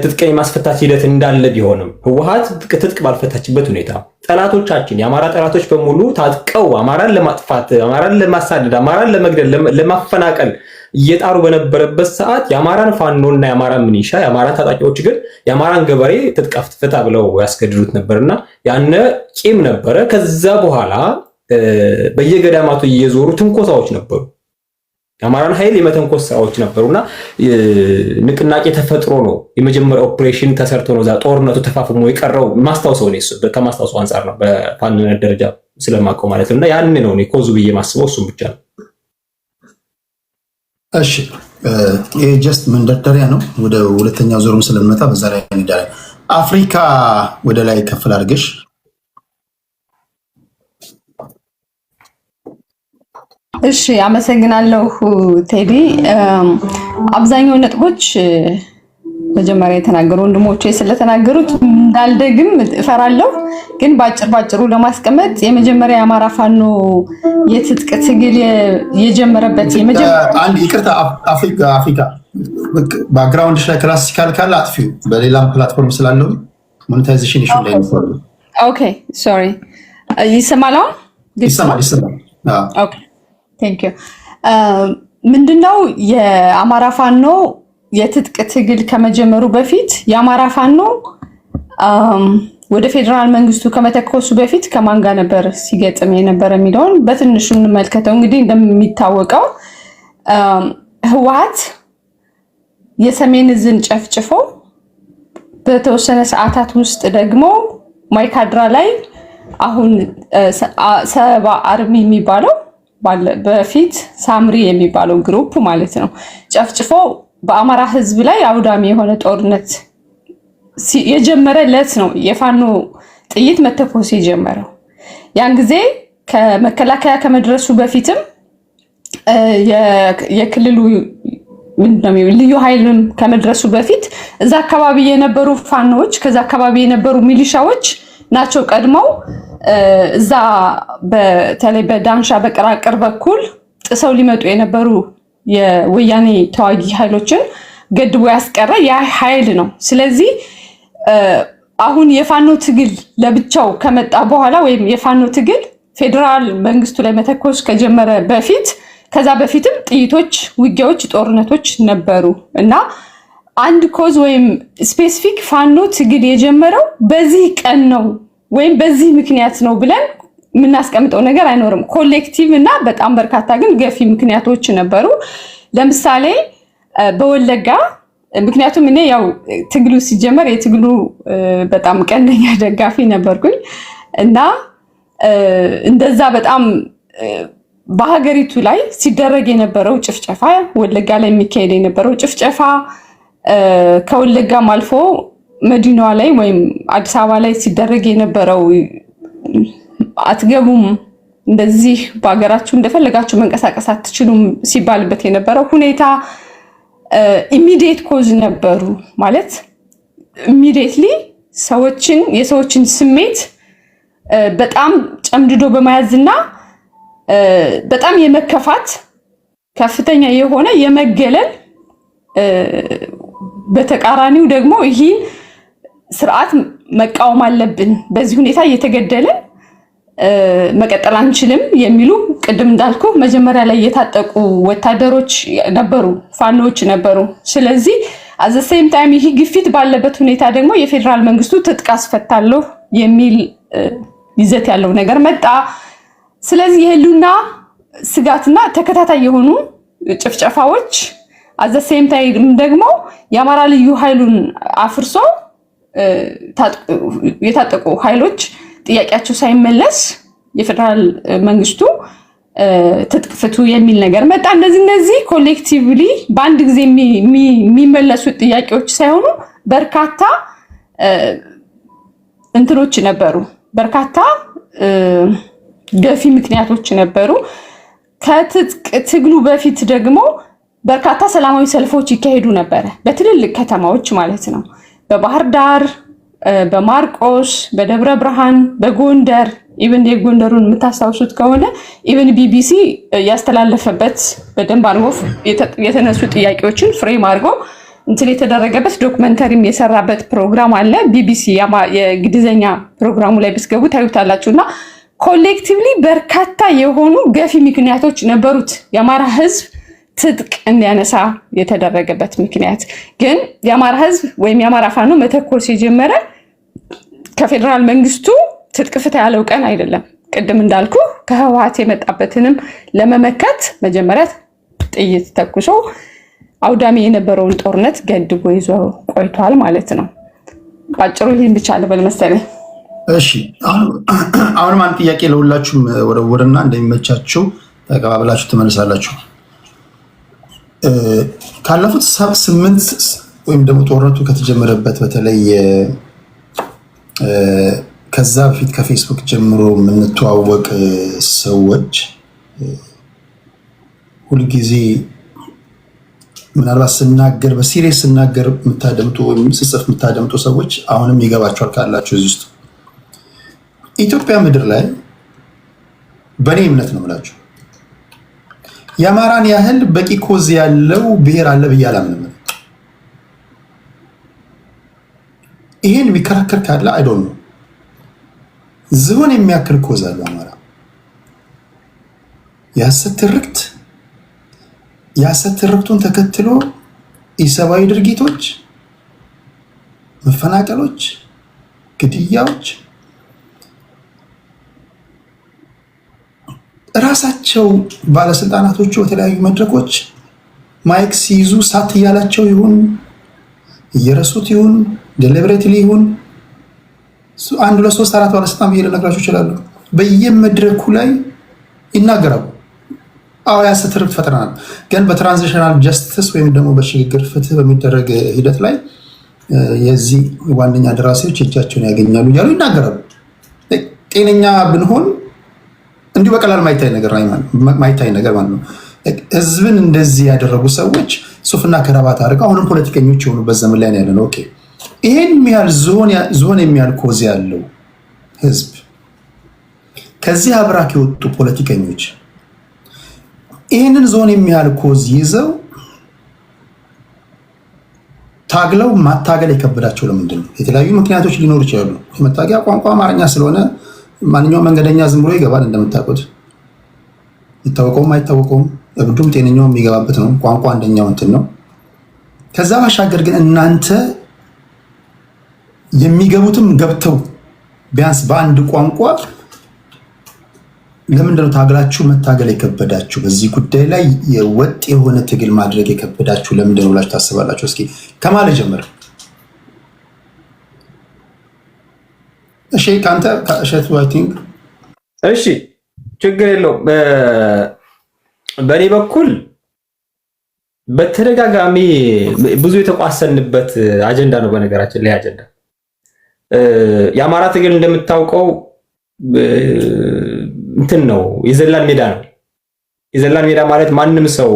ትጥቅን የማስፈታት ሂደት እንዳለ ቢሆንም ህወሓት ትጥቅ ባልፈታችበት ሁኔታ ጠላቶቻችን የአማራ ጠላቶች በሙሉ ታጥቀው አማራን ለማጥፋት፣ አማራን ለማሳደድ፣ አማራን ለመግደል፣ ለማፈናቀል እየጣሩ በነበረበት ሰዓት የአማራን ፋኖና የአማራን ሚሊሻ የአማራን ታጣቂዎች ግን የአማራን ገበሬ ትጥቅ ፍታ ብለው ያስገድዱት ነበርና ያነ ቂም ነበረ። ከዛ በኋላ በየገዳማቱ እየዞሩ ትንኮሳዎች ነበሩ። የአማራን ኃይል የመተንኮስ ስራዎች ነበሩና ንቅናቄ ተፈጥሮ ነው የመጀመሪያ ኦፕሬሽን ተሰርቶ ነው ጦርነቱ ተፋፍሞ የቀረው። ማስታወሰው ነው ከማስታወሰው አንፃር ነው በፋኖነት ደረጃ ስለማውቀው ማለት ነውና ያን ነው እኔ ኮዙ ብዬ ማስበው እሱም ብቻ ነው። እሺ ይሄ ጀስት መንደርደሪያ ነው። ወደ ሁለተኛው ዞርም ስለምመጣ በዛ ላይ እንሄዳለን። አፍሪካ ወደ ላይ ከፍል አድርገሽ እሺ አመሰግናለሁ ቴዲ። አብዛኛው ነጥቦች መጀመሪያ የተናገሩ ወንድሞቼ ስለተናገሩት እንዳልደግም እፈራለሁ። ግን ባጭሩ ለማስቀመጥ የመጀመሪያ የአማራ ፋኖ የትጥቅ ትግል የጀመረበት አንድ ይቅርታ አፍሪካ ባክግራውንድ ላይ ክላሲካል ካለ አጥፊው በሌላም ፕላትፎርም ስላለው ሞኔታይዜሽን ኢሹ ላይ ነው። ኦኬ ሶሪ ይሰማል? ይሰማል። ኦኬ ቴንክ ዩ። ምንድነው የአማራ ፋኖ የትጥቅ ትግል ከመጀመሩ በፊት የአማራ ፋኖ ወደ ፌዴራል መንግስቱ ከመተኮሱ በፊት ከማን ጋር ነበር ሲገጥም የነበረ የሚለውን በትንሹ እንመልከተው። እንግዲህ እንደሚታወቀው ህወሓት የሰሜን ዕዝን ጨፍጭፎ በተወሰነ ሰዓታት ውስጥ ደግሞ ማይካድራ ላይ አሁን ሰባ አርሚ የሚባለው በፊት ሳምሪ የሚባለው ግሩፕ ማለት ነው ጨፍጭፎ በአማራ ህዝብ ላይ አውዳሚ የሆነ ጦርነት የጀመረ ለት ነው የፋኖ ጥይት መተኮስ የጀመረው። ያን ጊዜ ከመከላከያ ከመድረሱ በፊትም የክልሉ ልዩ ኃይልም ከመድረሱ በፊት እዛ አካባቢ የነበሩ ፋኖች ከዛ አካባቢ የነበሩ ሚሊሻዎች ናቸው ቀድመው እዛ በተለይ በዳንሻ በቅራቅር በኩል ጥሰው ሊመጡ የነበሩ የወያኔ ተዋጊ ኃይሎችን ገድቦ ያስቀረ ያ ኃይል ነው። ስለዚህ አሁን የፋኖ ትግል ለብቻው ከመጣ በኋላ ወይም የፋኖ ትግል ፌዴራል መንግስቱ ላይ መተኮስ ከጀመረ በፊት ከዛ በፊትም ጥይቶች፣ ውጊያዎች፣ ጦርነቶች ነበሩ እና አንድ ኮዝ ወይም ስፔሲፊክ ፋኖ ትግል የጀመረው በዚህ ቀን ነው ወይም በዚህ ምክንያት ነው ብለን የምናስቀምጠው ነገር አይኖርም። ኮሌክቲቭ እና በጣም በርካታ ግን ገፊ ምክንያቶች ነበሩ። ለምሳሌ በወለጋ ምክንያቱም እኔ ያው ትግሉ ሲጀመር የትግሉ በጣም ቀንደኛ ደጋፊ ነበርኩኝ እና እንደዛ በጣም በሀገሪቱ ላይ ሲደረግ የነበረው ጭፍጨፋ ወለጋ ላይ የሚካሄድ የነበረው ጭፍጨፋ ከወለጋም አልፎ መዲናዋ ላይ ወይም አዲስ አበባ ላይ ሲደረግ የነበረው አትገቡም እንደዚህ በአገራችሁ እንደፈለጋችሁ መንቀሳቀስ አትችሉም ሲባልበት የነበረው ሁኔታ ኢሚዲየት ኮዝ ነበሩ ማለት ኢሚዲየትሊ የሰዎችን ስሜት በጣም ጨምድዶ በመያዝና በጣም የመከፋት ከፍተኛ የሆነ የመገለል በተቃራኒው ደግሞ ይህን ስርዓት መቃወም አለብን፣ በዚህ ሁኔታ እየተገደልን መቀጠል አንችልም የሚሉ ቅድም እንዳልኩ መጀመሪያ ላይ የታጠቁ ወታደሮች ነበሩ፣ ፋኖች ነበሩ። ስለዚህ አዘ ሴም ታይም ይህ ግፊት ባለበት ሁኔታ ደግሞ የፌዴራል መንግስቱ ትጥቅ አስፈታለሁ የሚል ይዘት ያለው ነገር መጣ። ስለዚህ የህልውና ስጋትና ተከታታይ የሆኑ ጭፍጨፋዎች አዘ ሴም ታይም ደግሞ የአማራ ልዩ ኃይሉን አፍርሶ የታጠቁ ኃይሎች ጥያቄያቸው ሳይመለስ የፌዴራል መንግስቱ ትጥቅ ፍቱ የሚል ነገር መጣ። እነዚህ ኮሌክቲቭሊ በአንድ ጊዜ የሚመለሱ ጥያቄዎች ሳይሆኑ በርካታ እንትኖች ነበሩ፣ በርካታ ገፊ ምክንያቶች ነበሩ። ከትጥቅ ትግሉ በፊት ደግሞ በርካታ ሰላማዊ ሰልፎች ይካሄዱ ነበረ፣ በትልልቅ ከተማዎች ማለት ነው። በባህር ዳር፣ በማርቆስ፣ በደብረ ብርሃን፣ በጎንደር ኢቨን የጎንደሩን የምታስታውሱት ከሆነ ኢቨን ቢቢሲ ያስተላለፈበት በደንብ አድርጎ የተነሱ ጥያቄዎችን ፍሬም አድርጎ እንትን የተደረገበት ዶክመንተሪም የሰራበት ፕሮግራም አለ። ቢቢሲ የግድዘኛ ፕሮግራሙ ላይ ብትገቡ ታዩታላችሁ። እና ኮሌክቲቭሊ በርካታ የሆኑ ገፊ ምክንያቶች ነበሩት የአማራ ህዝብ ትጥቅ እንዲያነሳ የተደረገበት ምክንያት። ግን የአማራ ህዝብ ወይም የአማራ ፋኖ መተኮስ የጀመረ ከፌዴራል መንግስቱ ትጥቅ ፍታ ያለው ቀን አይደለም። ቅድም እንዳልኩ ከህወሓት የመጣበትንም ለመመከት መጀመሪያ ጥይት ተኩሶ አውዳሚ የነበረውን ጦርነት ገድቦ ይዞ ቆይቷል ማለት ነው። ባጭሩ ይህን ብቻ ልበል መሰለኝ። እሺ አሁንም አንድ ጥያቄ ለሁላችሁም ወረወርና እንደሚመቻችሁ ተቀባብላችሁ ትመልሳላችሁ። ካለፉት 8 ወይም ደግሞ ጦርነቱ ከተጀመረበት በተለይ ከዛ በፊት ከፌስቡክ ጀምሮ የምንተዋወቅ ሰዎች ሁልጊዜ ምናልባት ስናገር በሲሪየስ ስናገር የምታደምጡ ወይም ስጽፍ የምታደምጡ ሰዎች አሁንም ይገባቸዋል ካላችሁ እዚህ ውስጥ ኢትዮጵያ ምድር ላይ በእኔ እምነት ነው የምላችሁ የአማራን ያህል በቂ ኮዝ ያለው ብሔር አለ ብዬ አላምንም። ይሄን ቢከራከር ካለ አይ ዶንት ኖ ዝሆን የሚያክል ኮዝ አለው አማራ። የሐሰት ትርክቱን ተከትሎ ኢሰብአዊ ድርጊቶች፣ መፈናቀሎች፣ ግድያዎች ራሳቸው ባለስልጣናቶቹ በተለያዩ መድረኮች ማይክ ሲይዙ ሳት እያላቸው ይሁን እየረሱት ይሁን ዴሊብሬትሊ ይሁን 1 2 3 4 ባለስልጣን ብዬ ልነግራችሁ ይችላሉ። በየመድረኩ ላይ ይናገራሉ። አዎ የሐሰት ትርክት ፈጥረናል፣ ግን በትራንዚሽናል ጀስቲስ ወይም ደግሞ በሽግግር ፍትህ በሚደረግ ሂደት ላይ የዚህ ዋነኛ ደራሲዎች እጃቸውን ያገኛሉ እያሉ ይናገራሉ። ጤነኛ ብንሆን እንዲሁ በቀላል ማይታይ ነገር ማለት ነው። ህዝብን እንደዚህ ያደረጉ ሰዎች ሱፍና ከረባት አድርገው አሁንም ፖለቲከኞች የሆኑበት ዘመን ላይ ያለ ነው። ኦኬ ይሄን የሚያህል ዝሆን የሚያህል ኮዝ ያለው ህዝብ ከዚህ አብራክ የወጡ ፖለቲከኞች ይህንን ዝሆን የሚያህል ኮዝ ይዘው ታግለው ማታገል የከበዳቸው ለምንድን ነው? የተለያዩ ምክንያቶች ሊኖሩ ይችላሉ። የመታገያ ቋንቋ አማርኛ ስለሆነ ማንኛውም መንገደኛ ዝም ብሎ ይገባል። እንደምታውቁት ይታወቀውም አይታወቀውም እብዱም ጤነኛውም የሚገባበት ነው። ቋንቋ አንደኛው እንትን ነው። ከዛ ባሻገር ግን እናንተ የሚገቡትም ገብተው ቢያንስ በአንድ ቋንቋ ለምንድነው ታግላችሁ መታገል የከበዳችሁ? በዚህ ጉዳይ ላይ የወጥ የሆነ ትግል ማድረግ የከበዳችሁ ለምንድነው ብላችሁ ታስባላችሁ? እስኪ ከማለ ጀምር። እሺ ካንተ ከእሸቱ አይ ቲንክ እሺ ችግር የለውም። በእኔ በኩል በተደጋጋሚ ብዙ የተቋሰንበት አጀንዳ ነው። በነገራችን ላይ አጀንዳ የአማራ ትግል እንደምታውቀው እንትን ነው፣ የዘላን ሜዳ ነው። የዘላን ሜዳ ማለት ማንም ሰው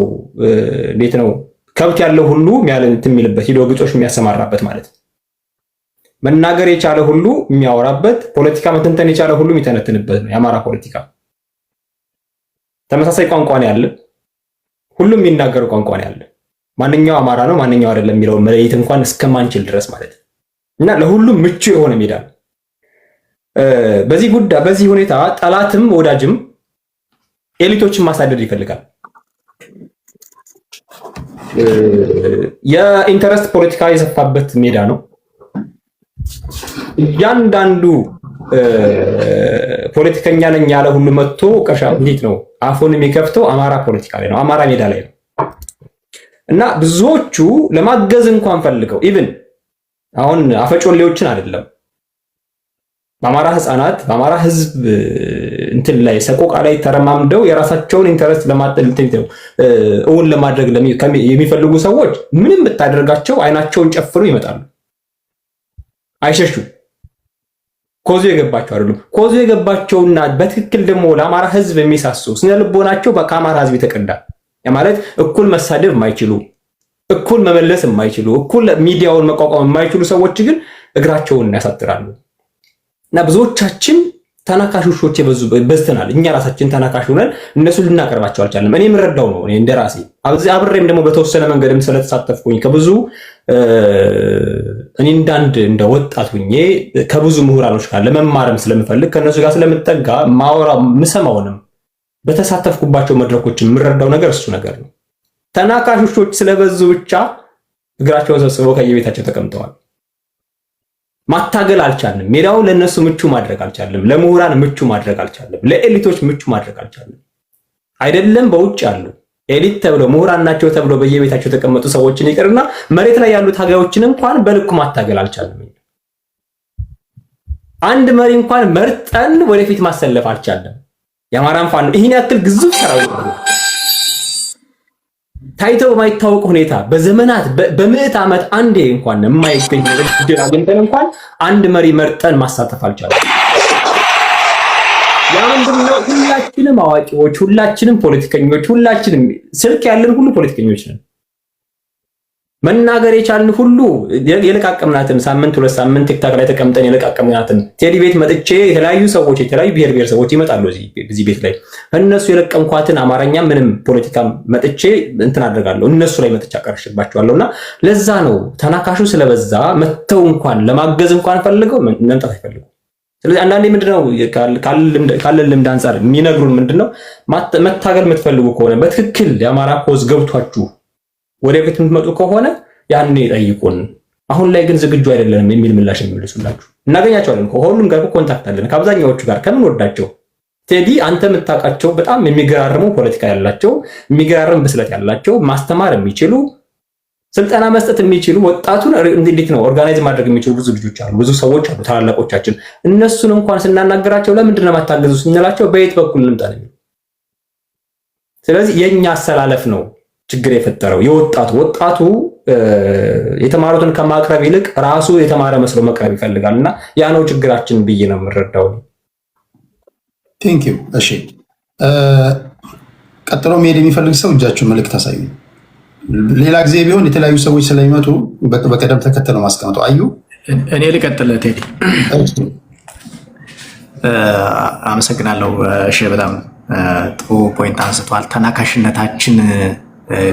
እንዴት ነው ከብት ያለው ሁሉ የሚልበት ሂዶ ግጦሽ የሚያሰማራበት ማለት ነው። መናገር የቻለ ሁሉ የሚያወራበት፣ ፖለቲካ መተንተን የቻለ ሁሉ የሚተነትንበት ነው የአማራ ፖለቲካ። ተመሳሳይ ቋንቋ ነው ያለ፣ ሁሉም የሚናገር ቋንቋ ነው ያለ። ማንኛው አማራ ነው ማንኛው አይደለም የሚለውን መለየት እንኳን እስከማንችል ድረስ ማለት ነው። እና ለሁሉም ምቹ የሆነ ሜዳ ነው። በዚህ ሁኔታ ጠላትም ወዳጅም ኤሊቶችን ማሳደድ ይፈልጋል። የኢንተረስት ፖለቲካ የሰፋበት ሜዳ ነው። እያንዳንዱ ፖለቲከኛ ነኝ ያለ ሁሉ መጥቶ ቀሻ እንዴት ነው አፉን የሚከፍተው አማራ ፖለቲካ ላይ ነው፣ አማራ ሜዳ ላይ ነው። እና ብዙዎቹ ለማገዝ እንኳን ፈልገው ኢቭን አሁን አፈጮሌዎችን አይደለም በአማራ ህፃናት በአማራ ህዝብ እንትን ላይ ሰቆቃ ላይ ተረማምደው የራሳቸውን ኢንተረስት እውን ለማድረግ የሚፈልጉ ሰዎች ምንም ብታደርጋቸው አይናቸውን ጨፍሩ ይመጣሉ፣ አይሸሹ። ኮዙ የገባቸው አይደሉም። ኮዙ የገባቸውና በትክክል ደግሞ ለአማራ ህዝብ የሚሳሱ ስነ ልቦናቸው ከአማራ ህዝብ የተቀዳ ማለት እኩል መሳደብ የማይችሉ እኩል መመለስ የማይችሉ እኩል ሚዲያውን መቋቋም የማይችሉ ሰዎች ግን እግራቸውን ያሳጥራሉ። እና ብዙዎቻችን ተናካሾች በዝተናል። እኛ ራሳችን ተናካሽ ሆነን እነሱን ልናቀርባቸው አልቻለም። እኔ የምረዳው ነው እኔ እንደራሴ አብሬም ደግሞ በተወሰነ መንገድም ስለተሳተፍኩኝ ከብዙ እኔ እንደ ወጣት ሁኜ ከብዙ ምሁራኖች ጋር ለመማርም ስለምፈልግ ከነሱ ጋር ስለምጠጋ ማወራ ምሰማውንም በተሳተፍኩባቸው መድረኮች የምረዳው ነገር እሱ ነገር ነው። ተናካሾች ስለበዙ ብቻ እግራቸውን ሰብስበው ከየቤታቸው ተቀምጠዋል። ማታገል አልቻልንም። ሜዳው ለነሱ ምቹ ማድረግ አልቻልንም። ለምሁራን ምቹ ማድረግ አልቻልንም። ለኤሊቶች ምቹ ማድረግ አልቻልንም። አይደለም በውጭ ያሉ ኤሊት ተብሎ ምሁራን ናቸው ተብሎ በየቤታቸው የተቀመጡ ሰዎችን ይቅርና መሬት ላይ ያሉ ታጋዮችን እንኳን በልኩ ማታገል አልቻልንም። አንድ መሪ እንኳን መርጠን ወደፊት ማሰለፍ አልቻልንም። የአማራን ፋኖ ይህን ያክል ግዙፍ ሰራዊት ታይቶ በማይታወቅ ሁኔታ በዘመናት በምዕት ዓመት አንዴ እንኳን የማይገኝ እድል አግኝተን እንኳን አንድ መሪ መርጠን ማሳተፍ አልቻለም። ያ ምንድነው? ሁላችንም አዋቂዎች፣ ሁላችንም ፖለቲከኞች፣ ሁላችንም ስልክ ያለን ሁሉ ፖለቲከኞች ነን። መናገር የቻልን ሁሉ የለቃቀምናትን ሳምንት 2 ሳምንት ቲክታክ ላይ ተቀምጠን የለቃቀምናትን ቴዲ ቤት መጥቼ የተለያዩ ሰዎች የተለያዩ ብሔር ብሔረሰቦች ይመጣሉ እዚህ ቤት ላይ እነሱ የለቀምኳትን አማርኛ ምንም ፖለቲካ መጥቼ እንትን አደርጋለሁ እነሱ ላይ መጥቼ አቀርሽባቸዋለሁና ለዛ ነው ተናካሹ ስለበዛ መተው እንኳን ለማገዝ እንኳን ፈልገው መምጣት አይፈልጉ። ስለዚህ አንዳንዴ ምንድነው ካለን ልምድ አንፃር የሚነግሩን ምንድነው መታገል የምትፈልጉ ከሆነ በትክክል የአማራ ኮዝ ገብቷችሁ ወደፊት የምትመጡ ከሆነ ያኔ ጠይቁን። አሁን ላይ ግን ዝግጁ አይደለንም የሚል ምላሽ የሚመልሱላችሁ እናገኛቸዋለን። ከሁሉም ጋር ኮንታክት አለን ከአብዛኛዎቹ ጋር ከምን ወዳቸው ቴዲ አንተ የምታውቃቸው በጣም የሚገራርሙ ፖለቲካ ያላቸው የሚገራርም ብስለት ያላቸው ማስተማር የሚችሉ ስልጠና መስጠት የሚችሉ ወጣቱን እንዴት ነው ኦርጋናይዝ ማድረግ የሚችሉ ብዙ ልጆች አሉ፣ ብዙ ሰዎች አሉ፣ ታላላቆቻችን። እነሱን እንኳን ስናናገራቸው ለምንድን ነው የማታገዙ ስንላቸው በየት በኩል ልምጣ ነው። ስለዚህ የኛ አሰላለፍ ነው ችግር የፈጠረው። ወጣቱ የተማሩትን ከማቅረብ ይልቅ ራሱ የተማረ መስሎ መቅረብ ይፈልጋልና ያ ነው ችግራችን ብዬ ነው የምረዳው። ቴንክ ዩ። እሺ ቀጥሎ መሄድ የሚፈልግ ሰው እጃችሁን መልእክት አሳዩ። ሌላ ጊዜ ቢሆን የተለያዩ ሰዎች ስለሚመጡ በቀደም ተከተል ነው ማስቀምጠው። አዩ እኔ ልቀጥል። ቴዲ አመሰግናለሁ። እሺ በጣም ጥሩ ፖይንት አንስቷል። ተናካሽነታችን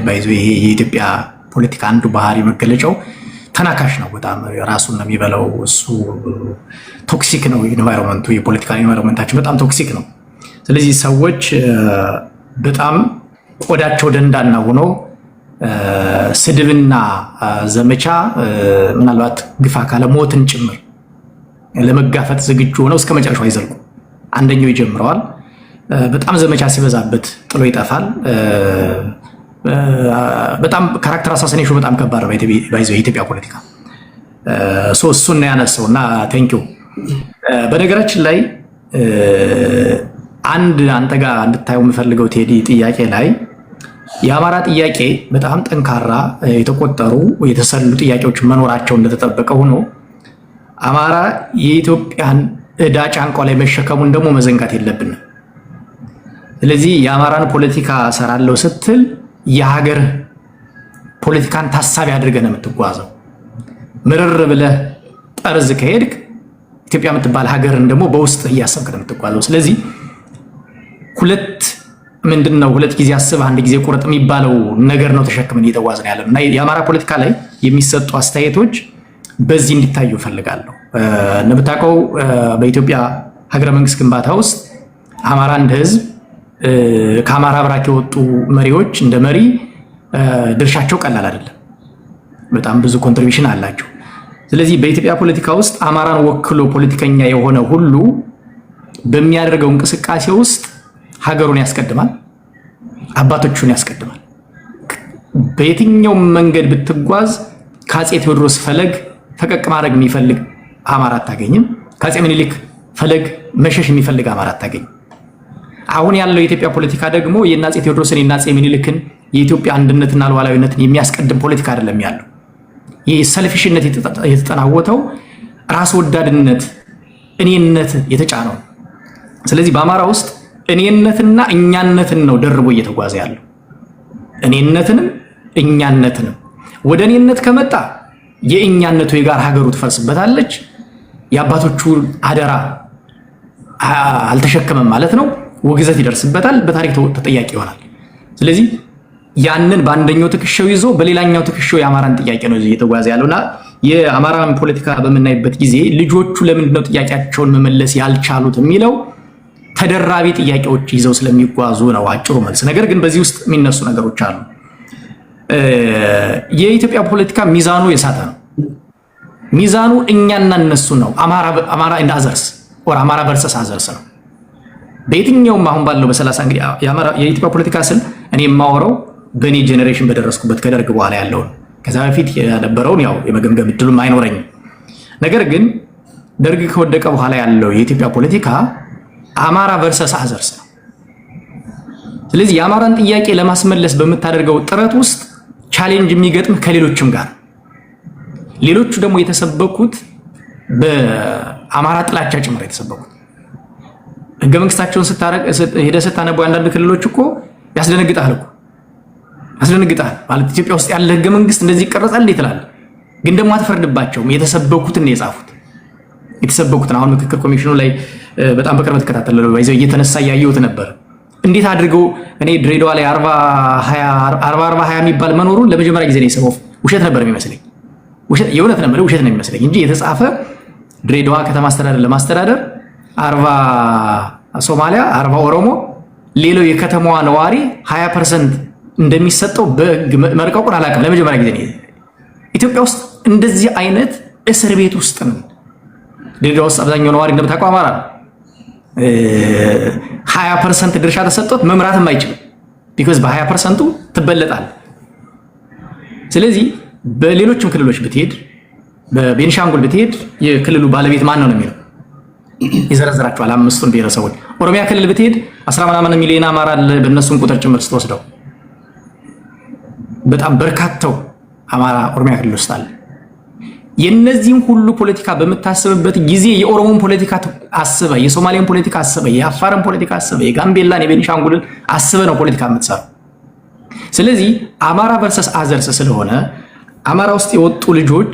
ባይዞ ይሄ የኢትዮጵያ ፖለቲካ አንዱ ባህሪ መገለጫው ተናካሽ ነው። በጣም ራሱን ነው የሚበላው። እሱ ቶክሲክ ነው። ኢንቫይሮንመንቱ የፖለቲካ ኢንቫይሮንመንታችን በጣም ቶክሲክ ነው። ስለዚህ ሰዎች በጣም ቆዳቸው ደንዳና ሆኖ ስድብና ዘመቻ ምናልባት ግፋ ካለ ሞትን ጭምር ለመጋፈጥ ዝግጁ ሆነው እስከ መጨረሻው አይዘልቁ። አንደኛው ይጀምረዋል። በጣም ዘመቻ ሲበዛበት ጥሎ ይጠፋል። በጣም ካራክተር አሳሲኔሽኑ በጣም ከባድ ነው ባይዘው የኢትዮጵያ ፖለቲካ። እሱን ያነሳው እና ቴንኪው። በነገራችን ላይ አንተ ጋር እንድታየው የምፈልገው ቴዲ ጥያቄ ላይ የአማራ ጥያቄ በጣም ጠንካራ የተቆጠሩ የተሰሉ ጥያቄዎች መኖራቸው እንደተጠበቀ ሆኖ አማራ የኢትዮጵያን ዕዳ ጫንቋ ላይ መሸከሙን ደግሞ መዘንጋት የለብንም። ስለዚህ የአማራን ፖለቲካ ሰራለው ስትል የሀገር ፖለቲካን ታሳቢ አድርገህ ነው የምትጓዘው። ምርር ብለህ ጠርዝ ከሄድክ ኢትዮጵያ የምትባል ሀገርን ደግሞ በውስጥ እያሰብክ ነው የምትጓዘው። ስለዚህ ሁለት ጊዜ አስብ አንድ ጊዜ ቁረጥ የሚባለው ነገር ነው ተሸክመን እየተጓዝን ያለው እና የአማራ ፖለቲካ ላይ የሚሰጡ አስተያየቶች በዚህ እንዲታዩ እፈልጋለሁ። እንደምታውቀው በኢትዮጵያ ሀገረ መንግስት ግንባታ ውስጥ አማራ እንደ ህዝብ ከአማራ ብራክ የወጡ መሪዎች እንደ መሪ ድርሻቸው ቀላል አይደለም። በጣም ብዙ ኮንትሪቢዩሽን አላቸው። ስለዚህ በኢትዮጵያ ፖለቲካ ውስጥ አማራን ወክሎ ፖለቲከኛ የሆነ ሁሉ በሚያደርገው እንቅስቃሴ ውስጥ ሀገሩን ያስቀድማል፣ አባቶቹን ያስቀድማል። በየትኛው መንገድ ብትጓዝ ከአፄ ቴዎድሮስ ፈለግ ፈቀቅ ማድረግ የሚፈልግ አማራ አታገኝም። ከአፄ ምኒልክ ፈለግ መሸሽ የሚፈልግ አማራ አታገኝም። አሁን ያለው የኢትዮጵያ ፖለቲካ ደግሞ የአፄ ቴዎድሮስን የአፄ ምኒልክን የኢትዮጵያ አንድነትና ሉዓላዊነትን የሚያስቀድም ፖለቲካ አይደለም ያለው። ይህ ሰልፊሽነት የተጠናወተው ራስ ወዳድነት፣ እኔነት የተጫነው። ስለዚህ በአማራ ውስጥ እኔነትና እኛነትን ነው ደርቦ እየተጓዘ ያለው። እኔነትንም እኛነትንም ወደ እኔነት ከመጣ የእኛነቱ የጋር ሀገሩ ትፈርስበታለች። የአባቶቹ አደራ አልተሸከመም ማለት ነው። ውግዘት ይደርስበታል፣ በታሪክ ተጠያቂ ይሆናል። ስለዚህ ያንን በአንደኛው ትከሻው ይዞ በሌላኛው ትከሻው የአማራን ጥያቄ ነው እየተጓዘ ያለውና የአማራን ፖለቲካ በምናይበት ጊዜ ልጆቹ ለምንድነው ጥያቄያቸውን መመለስ ያልቻሉት የሚለው ተደራቢ ጥያቄዎች ይዘው ስለሚጓዙ ነው አጭሩ መልስ። ነገር ግን በዚህ ውስጥ የሚነሱ ነገሮች አሉ። የኢትዮጵያ ፖለቲካ ሚዛኑ የሳተ ነው። ሚዛኑ እኛና እነሱ ነው። አማራ እንደ አዘርስ ወር አማራ ቨርሰስ አዘርስ ነው። በየትኛውም አሁን ባለው በ30 እንግዲህ የኢትዮጵያ ፖለቲካ ስል እኔ የማወራው በእኔ ጄኔሬሽን በደረስኩበት ከደርግ በኋላ ያለውን፣ ከዛ በፊት የነበረውን ያው የመገምገም እድሉም አይኖረኝም። ነገር ግን ደርግ ከወደቀ በኋላ ያለው የኢትዮጵያ ፖለቲካ አማራ ቨርሰስ አዘርስ ነው። ስለዚህ የአማራን ጥያቄ ለማስመለስ በምታደርገው ጥረት ውስጥ ቻሌንጅ የሚገጥም ከሌሎችም ጋር፣ ሌሎቹ ደግሞ የተሰበኩት በአማራ ጥላቻ ጭምር የተሰበኩት ህገ መንግስታቸውን ሄደህ ስታነበው አንዳንድ ክልሎች እኮ ያስደነግጣል ማለት ኢትዮጵያ ውስጥ ያለ ህገ መንግስት እንደዚህ ይቀረጻል እንዴ ትላለህ። ግን ደግሞ አትፈርድባቸውም። የተሰበኩትን ነው የጻፉት። የተሰበኩትን አሁን ምክክር ኮሚሽኑ ላይ በጣም በቅርበት ተከታተለው ባይዘው እየተነሳ ያየሁት ነበር። እንዴት አድርገው እኔ ድሬዳዋ ላይ 40 የሚባል መኖሩን ለመጀመሪያ ጊዜ ነው የሰማሁት። ውሸት ነበር የሚመስለኝ። የእውነት ነበር ውሸት ነው የሚመስለኝ እንጂ የተጻፈ ድሬዳዋ ከተማ አስተዳደር ለማስተዳደር 40 ሶማሊያ 40 ኦሮሞ ሌላው የከተማዋ ነዋሪ 20% እንደሚሰጠው በህግ መርቀቁን አላውቅም። ለመጀመሪያ ጊዜ ነው ኢትዮጵያ ውስጥ እንደዚህ አይነት እስር ቤት ውስጥ ነው። ድሬዳዋ ውስጥ አብዛኛው ነዋሪ እንደምታውቀው አማራ ነው። 20% ድርሻ ተሰጥቶት መምራትም አይችልም። ቢኮዝ በ20% ትበለጣል። ስለዚህ በሌሎችም ክልሎች ብትሄድ በቤንሻንጉል ብትሄድ የክልሉ ባለቤት ማን ነው የሚለው ይዘረዝራቸዋል። 5ቱን ብሔረሰቦች። ኦሮሚያ ክልል ብትሄድ 10 ሚሊዮን አማራ አለ። በእነሱም ቁጥር ጭምር ስትወስደው በጣም በርካታው አማራ ኦሮሚያ ክልል ውስጥ አለ። የነዚህን ሁሉ ፖለቲካ በምታስብበት ጊዜ የኦሮሞን ፖለቲካ አስበ፣ የሶማሌን ፖለቲካ አስበ፣ የአፋርን ፖለቲካ አስበ፣ የጋምቤላን የቤኒሻንጉልን አስበ ነው ፖለቲካ የምትሰራው። ስለዚህ አማራ ቨርሰስ አዘርስ ስለሆነ አማራ ውስጥ የወጡ ልጆች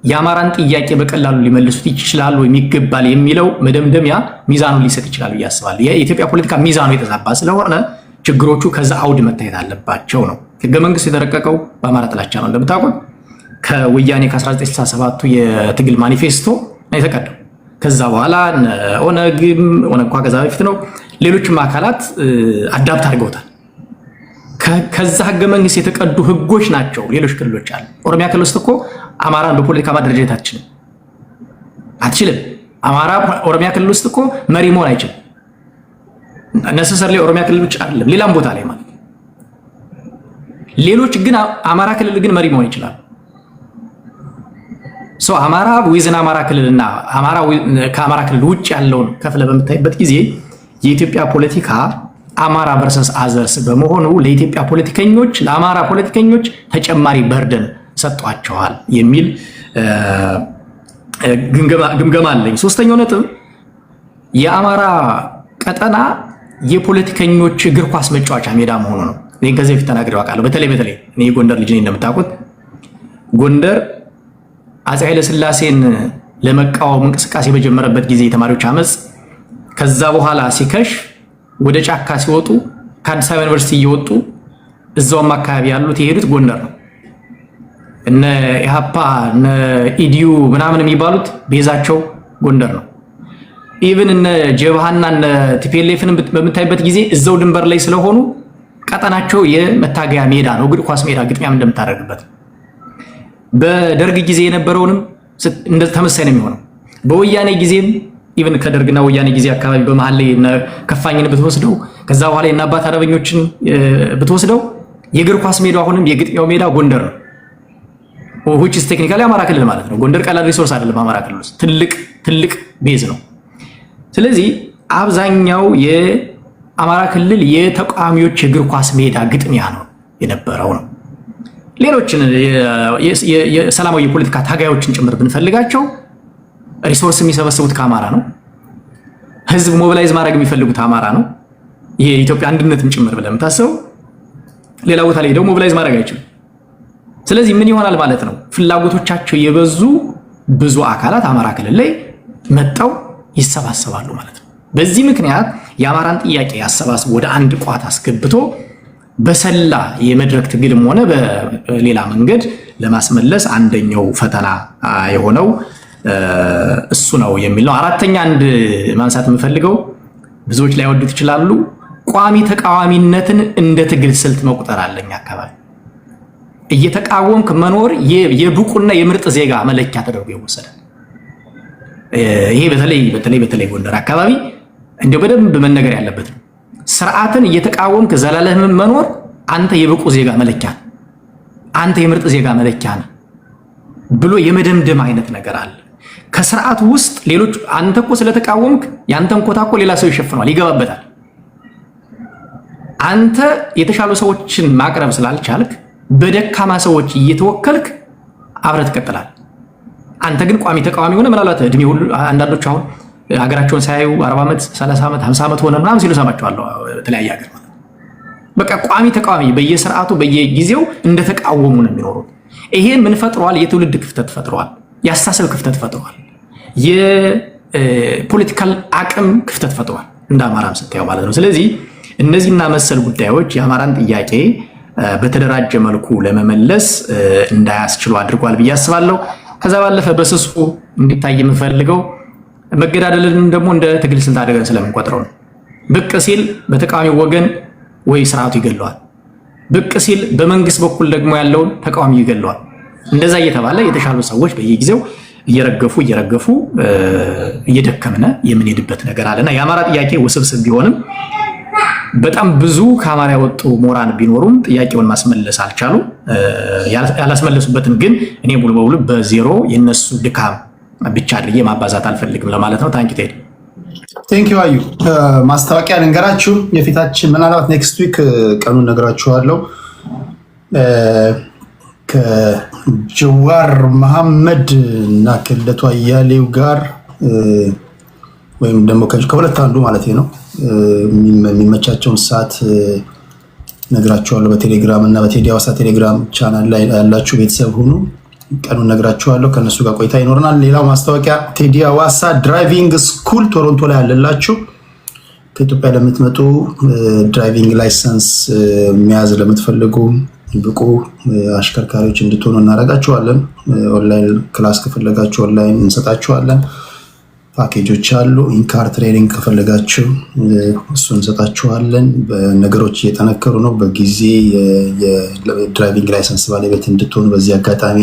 የአማራን ጥያቄ በቀላሉ ሊመልሱት ይችላሉ ወይም ይገባል የሚለው መደምደሚያ ሚዛኑ ሊሰጥ ይችላል ብዬ አስባለሁ። የኢትዮጵያ ፖለቲካ ሚዛኑ የተዛባ ስለሆነ ችግሮቹ ከዛ አውድ መታየት አለባቸው ነው። ህገ መንግስት የተረቀቀው በአማራ ጥላቻ ነው እንደምታውቁት። ከወያኔ ከ1967ቱ የትግል ማኒፌስቶ ነው የተቀደው። ከዛ በኋላ ኦነግም እንኳ ከዛ በፊት ነው ሌሎችም አካላት አዳፕት አድርገውታል። ከዛ ህገ መንግስት የተቀዱ ህጎች ናቸው ሌሎች ክልሎች አሉ። ኦሮሚያ ክልል ውስጥ እኮ አማራን በፖለቲካ ማደረጃጀት አትችልም። አማራ ኦሮሚያ ክልል ውስጥ እኮ መሪ መሆን አይችልም። ነሰሰርሊ ኦሮሚያ ክልል ብቻ አይደለም ሌላም ቦታ ላይ ማለት ሌሎች ግን አማራ ክልል ግን መሪ መሆን ይችላል። አማራ ዊዝን አማራ ክልልና ከአማራ ክልል ውጭ ያለውን ከፍለ በምታይበት ጊዜ የኢትዮጵያ ፖለቲካ አማራ ቨርሰስ አዘርስ በመሆኑ ለኢትዮጵያ ፖለቲከኞች ለአማራ ፖለቲከኞች ተጨማሪ በርደን ሰጧቸዋል የሚል ግምገማ አለኝ። ሶስተኛው ነጥብ የአማራ ቀጠና የፖለቲከኞች እግር ኳስ መጫወቻ ሜዳ መሆኑ ነው። እኔ ከዚህ በፊት ተናግሬ አውቃለሁ። በተለይ እኔ የጎንደር ልጅ ነኝ እንደምታውቁት። ጎንደር አፄ ኃይለ ሥላሴን ለመቃወም እንቅስቃሴ በጀመረበት ጊዜ የተማሪዎች አመፅ፣ ከዛ በኋላ ሲከሽ ወደ ጫካ ሲወጡ ከአዲስ አበባ ዩኒቨርሲቲ እየወጡ እዛውም አካባቢ ያሉት የሄዱት ጎንደር ነው። እነ ኢሃፓ እነ ኢዲዩ ምናምን የሚባሉት ቤዛቸው ጎንደር ነው። ኢቭን እነ ጀብሃና እነ ቲፒኤልኤፍን በምታይበት ጊዜ እዛው ድንበር ላይ ስለሆኑ ቀጠናቸው የመታገያ ሜዳ ነው። እግር ኳስ ሜዳ ግጥሚያም እንደምታደርግበት በደርግ ጊዜ የነበረውንም ተመሳሳይ ነው የሚሆነው። በወያኔ ጊዜም ኢቭን ከደርግና ወያኔ ጊዜ አካባቢ በመሃል ላይ ከፋኝን ብትወስደው ከዛ በኋላ የእነ አባት አርበኞችን ብትወስደው የእግር ኳስ ሜዳው አሁንም የግጥሚያው ሜዳ ጎንደር ነው። which is technically አማራ ክልል ማለት ነው። ጎንደር ቀላል ሪሶርስ አይደለም። አማራ ክልል ውስጥ ትልቅ ቤዝ ነው። ስለዚህ አብዛኛው የአማራ ክልል የተቃዋሚዎች የእግር ኳስ ሜዳ ግጥሚያ ነው የነበረው ነው። ሌሎችን የሰላማዊ የፖለቲካ ታጋዮችን ጭምር ብንፈልጋቸው ሪሶርስ የሚሰበስቡት ከአማራ ነው። ህዝብ ሞቢላይዝ ማድረግ የሚፈልጉት አማራ ነው። ይሄ የኢትዮጵያ አንድነትም ጭምር ብለን ታስበው ሌላ ቦታ ላይ ደግሞ ሞቢላይዝ ማድረግ አይችሉም። ስለዚህ ምን ይሆናል ማለት ነው? ፍላጎቶቻቸው የበዙ ብዙ አካላት አማራ ክልል ላይ መጣው ይሰባሰባሉ ማለት ነው። በዚህ ምክንያት የአማራን ጥያቄ ያሰባስቡ ወደ አንድ ቋት አስገብቶ በሰላ የመድረክ ትግልም ሆነ በሌላ መንገድ ለማስመለስ አንደኛው ፈተና የሆነው እሱ ነው የሚል ነው። አራተኛ አንድ ማንሳት የምፈልገው ብዙዎች ላይወዱት ይችላሉ። ቋሚ ተቃዋሚነትን እንደ ትግል ስልት መቁጠር አለኝ አካባቢ እየተቃወምክ መኖር የብቁና የምርጥ ዜጋ መለኪያ ተደርጎ ይወሰዳል። ይሄ በተለይ ጎንደር አካባቢ እንደው በደንብ መነገር ያለበት ነው። ስርዓትን እየተቃወምክ ዘላለም መኖር አንተ የብቁ ዜጋ መለኪያ፣ አንተ የምርጥ ዜጋ መለኪያ ነህ ብሎ የመደምደም አይነት ነገር አለ። ከስርዓቱ ውስጥ ሌሎች አንተ እኮ ስለተቃወምክ ያንተን ኮታ እኮ ሌላ ሰው ይሸፍነዋል፣ ይገባበታል። አንተ የተሻሉ ሰዎችን ማቅረብ ስላልቻልክ በደካማ ሰዎች እየተወከልክ አብረህ ትቀጥላለህ። አንተ ግን ቋሚ ተቃዋሚ ሆነ ምናልባት እድሜ ሁሉ አንዳንዶች አሁን ሀገራቸውን ሳያዩ 40 ዓመት 30 ዓመት 50 ዓመት ሆነ ምናምን ሲሉ ሰማቸዋለሁ። በተለያየ ሀገር በቃ ቋሚ ተቃዋሚ በየስርዓቱ በየጊዜው እንደተቃወሙ ነው የሚኖሩት። ይሄ ምን ፈጥሯል? የትውልድ ክፍተት ፈጥሯል። የአስተሳሰብ ክፍተት ፈጥሯል። የፖለቲካል አቅም ክፍተት ፈጥሯል። እንደ አማራም ስታየው ማለት ነው። ስለዚህ እነዚህና መሰል ጉዳዮች የአማራን ጥያቄ በተደራጀ መልኩ ለመመለስ እንዳያስችሉ አድርጓል ብዬ አስባለሁ። ከዛ ባለፈ በስሱ እንዲታይ የምፈልገው መገዳደልን ደግሞ እንደ ትግል ስልት አድርገን ስለምንቆጥረው ነው። ብቅ ሲል በተቃዋሚ ወገን ወይ ስርዓቱ ይገለዋል፣ ብቅ ሲል በመንግስት በኩል ደግሞ ያለውን ተቃዋሚ ይገለዋል። እንደዛ እየተባለ የተሻሉ ሰዎች በየጊዜው እየረገፉ እየደከምነ የምንሄድበት ነገር አለና የአማራ ጥያቄ ውስብስብ ቢሆንም በጣም ብዙ ከአማራ የወጡ ምሁራን ቢኖሩም ጥያቄውን ማስመለስ አልቻሉ። ያላስመለሱበትን ግን እኔ ሙሉ በሙሉ በዜሮ የነሱ ድካም ብቻ አድርጌ ማባዛት አልፈልግም ለማለት ነው። ታንኪ ቴዲ። ቴንኪው አዩ። ማስታወቂያ ልንገራችሁ። የፊታችን ምናልባት ኔክስት ዊክ ቀኑን ነግራችኋለሁ። ከጀዋር መሐመድ እና ከልደቱ አያሌው ጋር ወይም ደግሞ ከሁለት አንዱ ማለት ነው የሚመቻቸውን ሰዓት ነግራችኋለሁ። በቴሌግራም እና በቴዲ ሐዋሳ ቴሌግራም ቻናል ላይ ያላችሁ ቤተሰብ ሁኑ። ቀኑን ነግራችኋለሁ። ከነሱ ጋር ቆይታ ይኖርናል። ሌላው ማስታወቂያ ቴዲ ሐዋሳ ድራይቪንግ ስኩል ቶሮንቶ ላይ ያለላችሁ ከኢትዮጵያ ለምትመጡ ድራይቪንግ ላይሰንስ መያዝ ለምትፈልጉ ብቁ አሽከርካሪዎች እንድትሆኑ እናደርጋችኋለን። ኦንላይን ክላስ ከፈለጋችሁ ኦንላይን እንሰጣችኋለን። ፓኬጆች አሉ። ኢንካር ትሬኒንግ ከፈለጋችሁ እሱን እንሰጣችኋለን። ነገሮች እየጠነከሩ ነው። በጊዜ የድራይቪንግ ላይሰንስ ባለቤት እንድትሆኑ በዚህ አጋጣሚ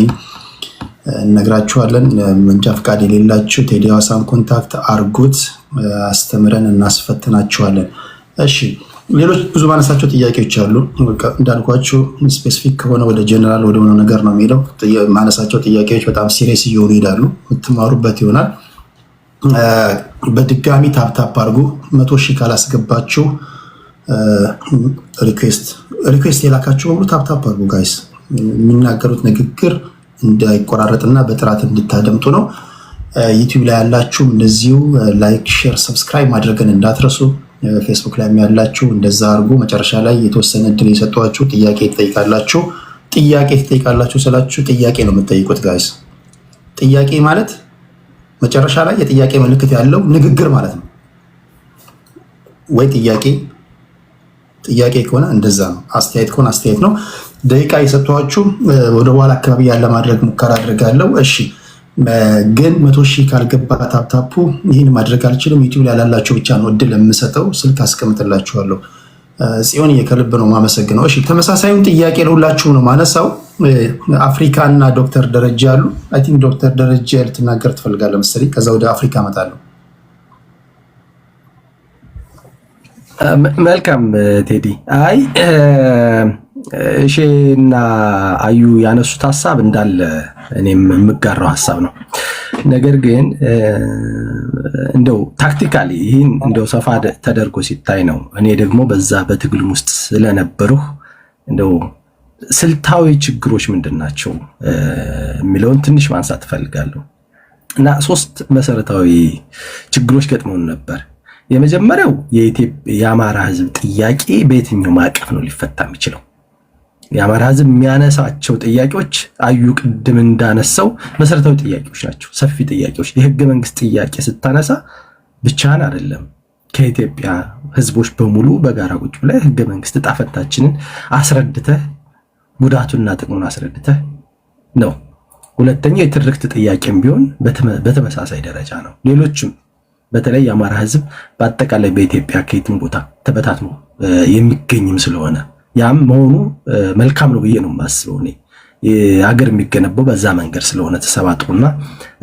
እነግራችኋለን። መንጃ ፈቃድ የሌላችሁ ቴዲ ሐዋሳን ኮንታክት አርጉት፣ አስተምረን እናስፈትናችኋለን። እሺ፣ ሌሎች ብዙ ማነሳቸው ጥያቄዎች አሉ። እንዳልኳችሁ ስፔሲፊክ ከሆነ ወደ ጀነራል ወደ ሆነ ነገር ነው የሚለው። ማነሳቸው ጥያቄዎች በጣም ሲሪየስ እየሆኑ ይሄዳሉ። የምትማሩበት ይሆናል። በድጋሚ ታፕታፕ አድርጉ። 100,000 ካላስገባችሁ ሪኩዌስት የላካችሁ በሙሉ ታፕታፕ አድርጉ ጋይስ። የሚናገሩት ንግግር እንዳይቆራረጥና በጥራት እንድታደምጡ ነው። ዩቲዩብ ላይ ያላችሁ እንደዚሁ ላይክ፣ ሼር፣ ሰብስክራይብ ማድረግን እንዳትረሱ። ፌስቡክ ላይ ያላችሁ እንደዛ አድርጉ። መጨረሻ ላይ የተወሰነ እድል የሰጧችሁ ጥያቄ ትጠይቃላችሁ ስላችሁ ጥያቄ ነው የምትጠይቁት ጋይስ። ጥያቄ ማለት መጨረሻ ላይ የጥያቄ ምልክት ያለው ንግግር ማለት ነው። ወይ ጥያቄ ከሆነ እንደዛ ነው። አስተያየት ከሆነ አስተያየት ነው። ደቂቃ የሰጧችሁ ወደ በኋላ አካባቢ ያለ ማድረግ ሙከራ አድርጋለሁ። እሺ፣ ግን 100,000 ካልገባ ታፕታፑ ይህን ማድረግ አልችልም። ዩቲዩብ ላይ ያላችሁ ብቻ ነው እድል የምሰጠው። ስልክ አስቀምጥላችኋለሁ። ጽዮን ከልብ ነው ማመሰግነው። እሺ፣ ተመሳሳዩን ጥያቄ ለሁላችሁ ነው ማነሳው። አፍሪካ እና ዶክተር ደረጀ አሉ። አይ ቲንክ ዶክተር ደረጀ ልትናገር ትፈልጋለህ መሰለኝ። ከዛ ወደ አፍሪካ እመጣለሁ። መልካም ቴዲ። አይ እሺና አዩ ያነሱት ሀሳብ እንዳለ እኔም የምጋራው ሀሳብ ነው። ነገር ግን እንደው ታክቲካሊ ይህን እንደው ሰፋ ተደርጎ ሲታይ ነው። እኔ ደግሞ በዛ በትግሉም ውስጥ ስለነበርሁ እንደው ስልታዊ ችግሮች ምንድን ናቸው የሚለውን ትንሽ ማንሳት እፈልጋለሁ። እና 3 መሰረታዊ ችግሮች ገጥመውን ነበር። የመጀመሪያው የአማራ ሕዝብ ጥያቄ በየትኛው ማዕቀፍ ነው ሊፈታ የሚችለው? የአማራ ሕዝብ የሚያነሳቸው ጥያቄዎች አዩ ቅድም እንዳነሳው መሰረታዊ ጥያቄዎች ናቸው፣ ሰፊ ጥያቄዎች። የህገ መንግስት ጥያቄ ስታነሳ ብቻህን አይደለም፣ ከኢትዮጵያ ሕዝቦች በሙሉ በጋራ ቁጭ ብለህ ህገ መንግስት ዕጣ ፈንታችንን አስረድተህ ጉዳቱንና ጥቅሙን አስረድተህ ነው። ሁለተኛው የትርክት ጥያቄም ቢሆን በተመሳሳይ ደረጃ ነው። ሌሎችም በተለይ የአማራ ህዝብ በአጠቃላይ በኢትዮጵያ ከየትም ቦታ ተበታትኖ የሚገኝም ስለሆነ ያም መሆኑ መልካም ነው ብዬ ነው የማስበው። እኔ ሀገር የሚገነባው በዛ መንገድ ስለሆነ ተሰባጥሮና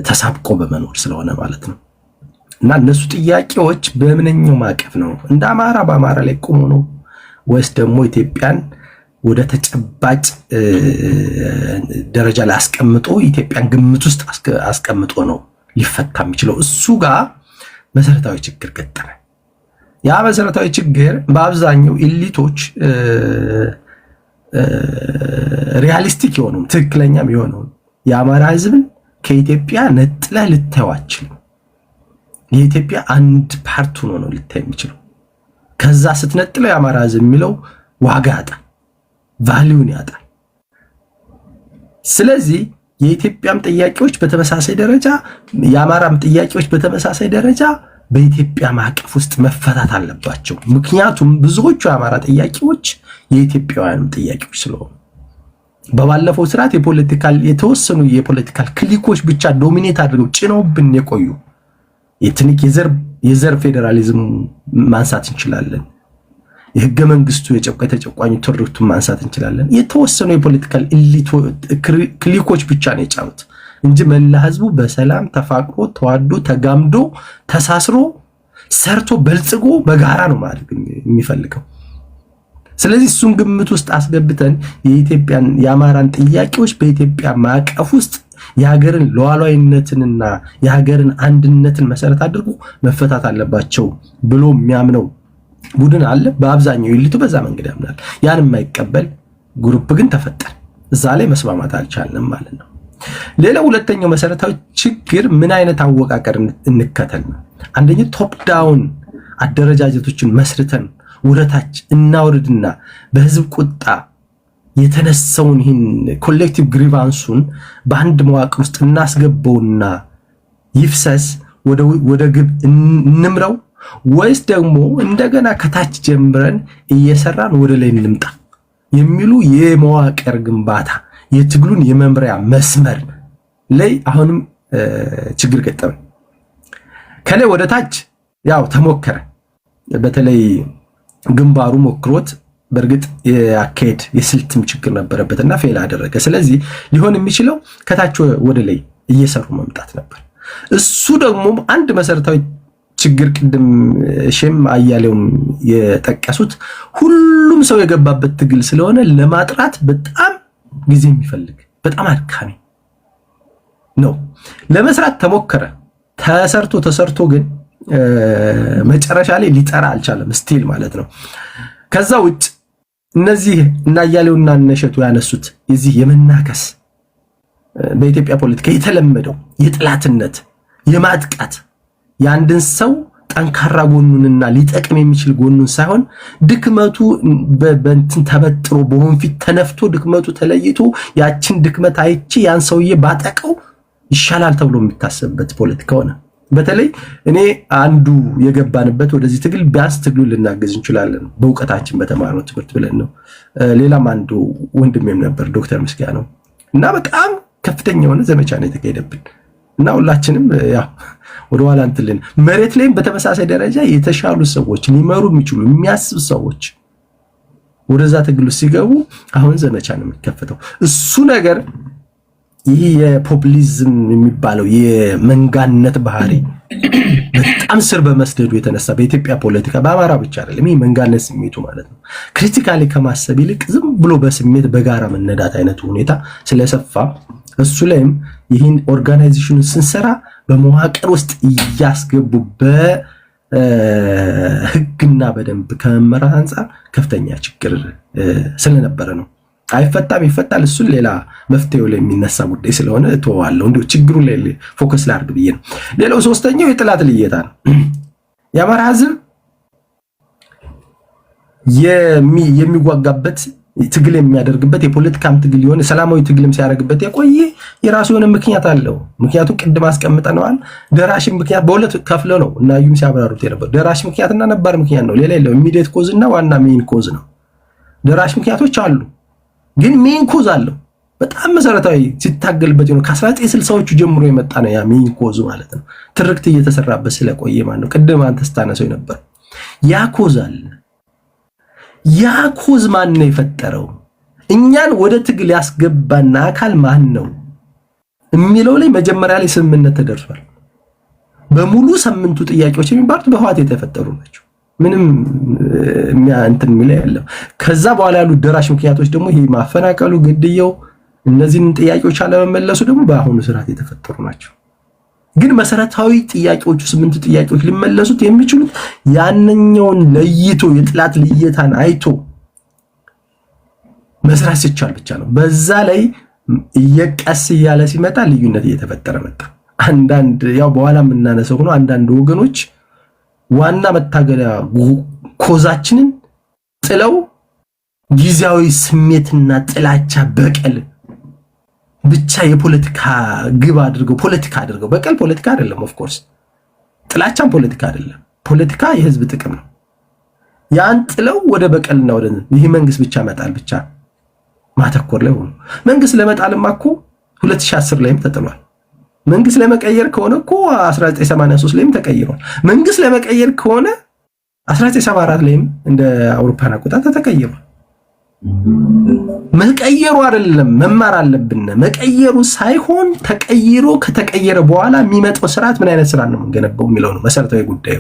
ተሳብቆ በመኖር ስለሆነ ማለት ነው። እና እነሱ ጥያቄዎች በምንኛው ማዕቀፍ ነው? እንደ አማራ በአማራ ላይ ቆሞ ነው ወይስ ደግሞ ኢትዮጵያን ወደ ተጨባጭ ደረጃ ላይ አስቀምጦ ኢትዮጵያን ግምት ውስጥ አስቀምጦ ነው ሊፈታ የሚችለው? እሱ ጋር መሰረታዊ ችግር ገጠመ። ያ መሰረታዊ ችግር በአብዛኛው ኢሊቶች ሪያሊስቲክ የሆነው ትክክለኛም የሆነው የአማራ ህዝብን ከኢትዮጵያ ነጥለህ ልታየው አትችልም። የኢትዮጵያ አንድ ፓርት ሆኖ ነው ሊታይ የሚችለው። ከዛ ስትነጥለው የአማራ ህዝብ የሚለው ዋጋ ያጣል፣ ቫልዩን ያጣል። ስለዚህ የኢትዮጵያም ጥያቄዎች በተመሳሳይ ደረጃ የአማራም ጥያቄዎች በተመሳሳይ ደረጃ በኢትዮጵያ ማዕቀፍ ውስጥ መፈታት አለባቸው። ምክንያቱም ብዙዎቹ የአማራ ጥያቄዎች የኢትዮጵያውያንም ጥያቄዎች ስለሆኑ በባለፈው ስርዓት የተወሰኑ የፖለቲካል ክሊኮች ብቻ ዶሚኔት አድርገው ጭነውብን የቆዩ የትንክ የዘር ፌዴራሊዝም ማንሳት እንችላለን። የህገ መንግስቱ የተጨቋኝ ትርክቱን ማንሳት እንችላለን። የተወሰኑ የፖለቲካል ክሊኮች ብቻ ነው የጫኑት እንጂ መላ ህዝቡ በሰላም ተፋቅሮ ተዋዶ ተጋምዶ ተሳስሮ ሰርቶ በልጽጎ በጋራ ነው ማለት የሚፈልገው። ስለዚህ እሱን ግምት ውስጥ አስገብተን የኢትዮጵያን የአማራን ጥያቄዎች በኢትዮጵያ ማዕቀፍ ውስጥ የሀገርን ሉዓላዊነትንና የሀገርን አንድነትን መሰረት አድርጎ መፈታት አለባቸው ብሎ የሚያምነው ቡድን አለ። በአብዛኛው ይልቱ በዛ መንገድ ያምናል። ያን የማይቀበል ግሩፕ ግን ተፈጠረ። እዛ ላይ መስማማት አልቻልንም ማለት ነው። ሌላው ሁለተኛው መሰረታዊ ችግር ምን አይነት አወቃቀር እንከተል ነው። አንደኛው ቶፕ ዳውን አደረጃጀቶችን መስርተን ወደታች እናውርድና በህዝብ ቁጣ የተነሳውን ይህን ኮሌክቲቭ ግሪቫንሱን በአንድ መዋቅር ውስጥ እናስገባውና ይፍሰስ ወደ ግብ እንምረው፣ ወይስ ደግሞ እንደገና ከታች ጀምረን እየሰራን ወደ ላይ እንምጣ የሚሉ የመዋቅር ግንባታ የትግሉን የመምሪያ መስመር ላይ አሁንም ችግር ገጠመ። ከላይ ወደ ታች ያው ተሞከረ። በተለይ ግንባሩ ሞክሮት በእርግጥ የአካሄድ የስልትም ችግር ነበረበትና ፌል አደረገ። ስለዚህ ሊሆን የሚችለው ከታች ወደ ላይ እየሰሩ መምጣት ነበር። እሱ ደግሞ አንድ መሰረታዊ ችግር ቅድም ሼም አያሌውም የጠቀሱት ሁሉም ሰው የገባበት ትግል ስለሆነ ለማጥራት በጣም ጊዜ የሚፈልግ በጣም አድካሚ ነው። ለመስራት ተሞከረ፣ ተሰርቶ ግን መጨረሻ ላይ ሊጠራ አልቻለም ስቲል ማለት ነው። ከዛ ውጭ እነዚህ እና አያሌውና እነሸቱ ያነሱት የዚህ የመናከስ በኢትዮጵያ ፖለቲካ የተለመደው የጥላትነት የማጥቃት የአንድን ሰው ጠንካራ ጎኑንና ሊጠቅም የሚችል ጎኑን ሳይሆን ድክመቱ በእንትን ተበጥሮ በወንፊት ተነፍቶ ድክመቱ ተለይቶ ያችን ድክመት አይቼ ያን ሰውዬ ባጠቀው ይሻላል ተብሎ የሚታሰብበት ፖለቲካ ሆነ። በተለይ እኔ አንዱ የገባንበት ወደዚህ ትግል ቢያንስ ትግሉን ልናገዝ እንችላለን በእውቀታችን በተማርነው ትምህርት ብለን ነው። ሌላም አንዱ ወንድሜም ነበር ዶክተር ምስጋናው እና በጣም ከፍተኛ የሆነ ዘመቻ ነው የተካሄደብን እና ሁላችንም ያው ወደ ኋላ እንትልን መሬት ላይም በተመሳሳይ ደረጃ የተሻሉ ሰዎች ሊመሩ የሚችሉ የሚያስብ ሰዎች ወደዛ ትግሉ ሲገቡ አሁን ዘመቻ ነው የሚከፈተው። እሱ ነገር ይህ የፖፑሊዝም የሚባለው የመንጋነት ባህሪ በጣም ስር በመስደዱ የተነሳ በኢትዮጵያ ፖለቲካ በአማራ ብቻ አይደለም፣ ይህ መንጋነት ስሜቱ ማለት ነው ክሪቲካሊ ከማሰብ ይልቅ ዝም ብሎ በስሜት በጋራ መነዳት አይነቱ ሁኔታ ስለሰፋ እሱ ላይም ይህን ኦርጋናይዜሽኑን ስንሰራ በመዋቅር ውስጥ እያስገቡ በህግና በደንብ ከመመራት አንጻር ከፍተኛ ችግር ስለነበረ ነው። አይፈታም ይፈታል፣ እሱን ሌላ መፍትሄው ላይ የሚነሳ ጉዳይ ስለሆነ እተዋለሁ። እንዲሁ ችግሩ ላይ ፎከስ ላድርግ ብዬ ነው። ሌላው ሶስተኛው የጥላት ልየታ ነው። የአማራ ህዝብ የሚዋጋበት ትግል የሚያደርግበት የፖለቲካም ትግል የሆነ ሰላማዊ ትግልም ሲያደርግበት የቆየ የራሱ የሆነ ምክንያት አለው። ምክንያቱም ቅድም አስቀምጠነዋል። ደራሽ ምክንያት በሁለት ከፍለው ነው እና ዩም ሲያብራሩት የነበረው ደራሽ ምክንያትና ነባር ምክንያት ነው። ሌላ የለው። ኢሚዲየት ኮዝ እና ዋና ሜን ኮዝ ነው። ደራሽ ምክንያቶች አሉ፣ ግን ሜን ኮዝ አለው። በጣም መሰረታዊ ሲታገልበት ነው። ከ1960ዎቹ ጀምሮ የመጣ ነው ያ ሜን ኮዝ ማለት ነው። ትርክት እየተሰራበት ስለቆየ ማለት ነው። ቅድም አንተ ስታነሳው ነበር። ያ ኮዝ አለ። ያ ኮዝ ማን ነው የፈጠረው? እኛን ወደ ትግል ያስገባና አካል ማን ነው የሚለው ላይ መጀመሪያ ላይ ስምምነት ተደርሷል። በሙሉ ሰምንቱ ጥያቄዎች የሚባሉት በህዋት የተፈጠሩ ናቸው። ምንም እንትን የሚል የለም። ከዛ በኋላ ያሉት ደራሽ ምክንያቶች ደግሞ ይሄ ማፈናቀሉ፣ ግድያው፣ እነዚህን ጥያቄዎች አለመመለሱ ደግሞ በአሁኑ ስርዓት የተፈጠሩ ናቸው። ግን መሰረታዊ ጥያቄዎቹ ስምንቱ ጥያቄዎች ሊመለሱት የሚችሉት ያንኛውን ለይቶ የጥላት ልየታን አይቶ መስራት ሲቻል ብቻ ነው። በዛ ላይ እየቀስ እያለ ሲመጣ ልዩነት እየተፈጠረ መጣ። አንዳንድ ያው በኋላ የምናነሳው ነው አንዳንድ ወገኖች ዋና መታገያ ኮዛችንን ጥለው ጊዜያዊ ስሜትና ጥላቻ በቀል ብቻ የፖለቲካ ግብ አድርገው ፖለቲካ አድርገው በቀል ፖለቲካ አይደለም ኦፍ ኮርስ ጥላቻም ፖለቲካ አይደለም ፖለቲካ የህዝብ ጥቅም ነው ያን ጥለው ወደ በቀልና ወደ ይሄ መንግስት ብቻ መጣል ብቻ ማተኮር ላይ ሆኖ መንግስት ለመጣልማ እኮ 2010 ላይም ተጥሏል መንግስት ለመቀየር ከሆነ እኮ 1983 ላይም ተቀይሯል መንግስት ለመቀየር ከሆነ 1974 ላይም እንደ አውሮፓን አቆጣጠር ተቀይሯል መቀየሩ አይደለም መማር አለብን መቀየሩ ሳይሆን ተቀይሮ ከተቀየረ በኋላ የሚመጣው ስርዓት ምን አይነት ስርዓት ነው የምንገነባው የሚለው ነው መሰረታዊ ጉዳዩ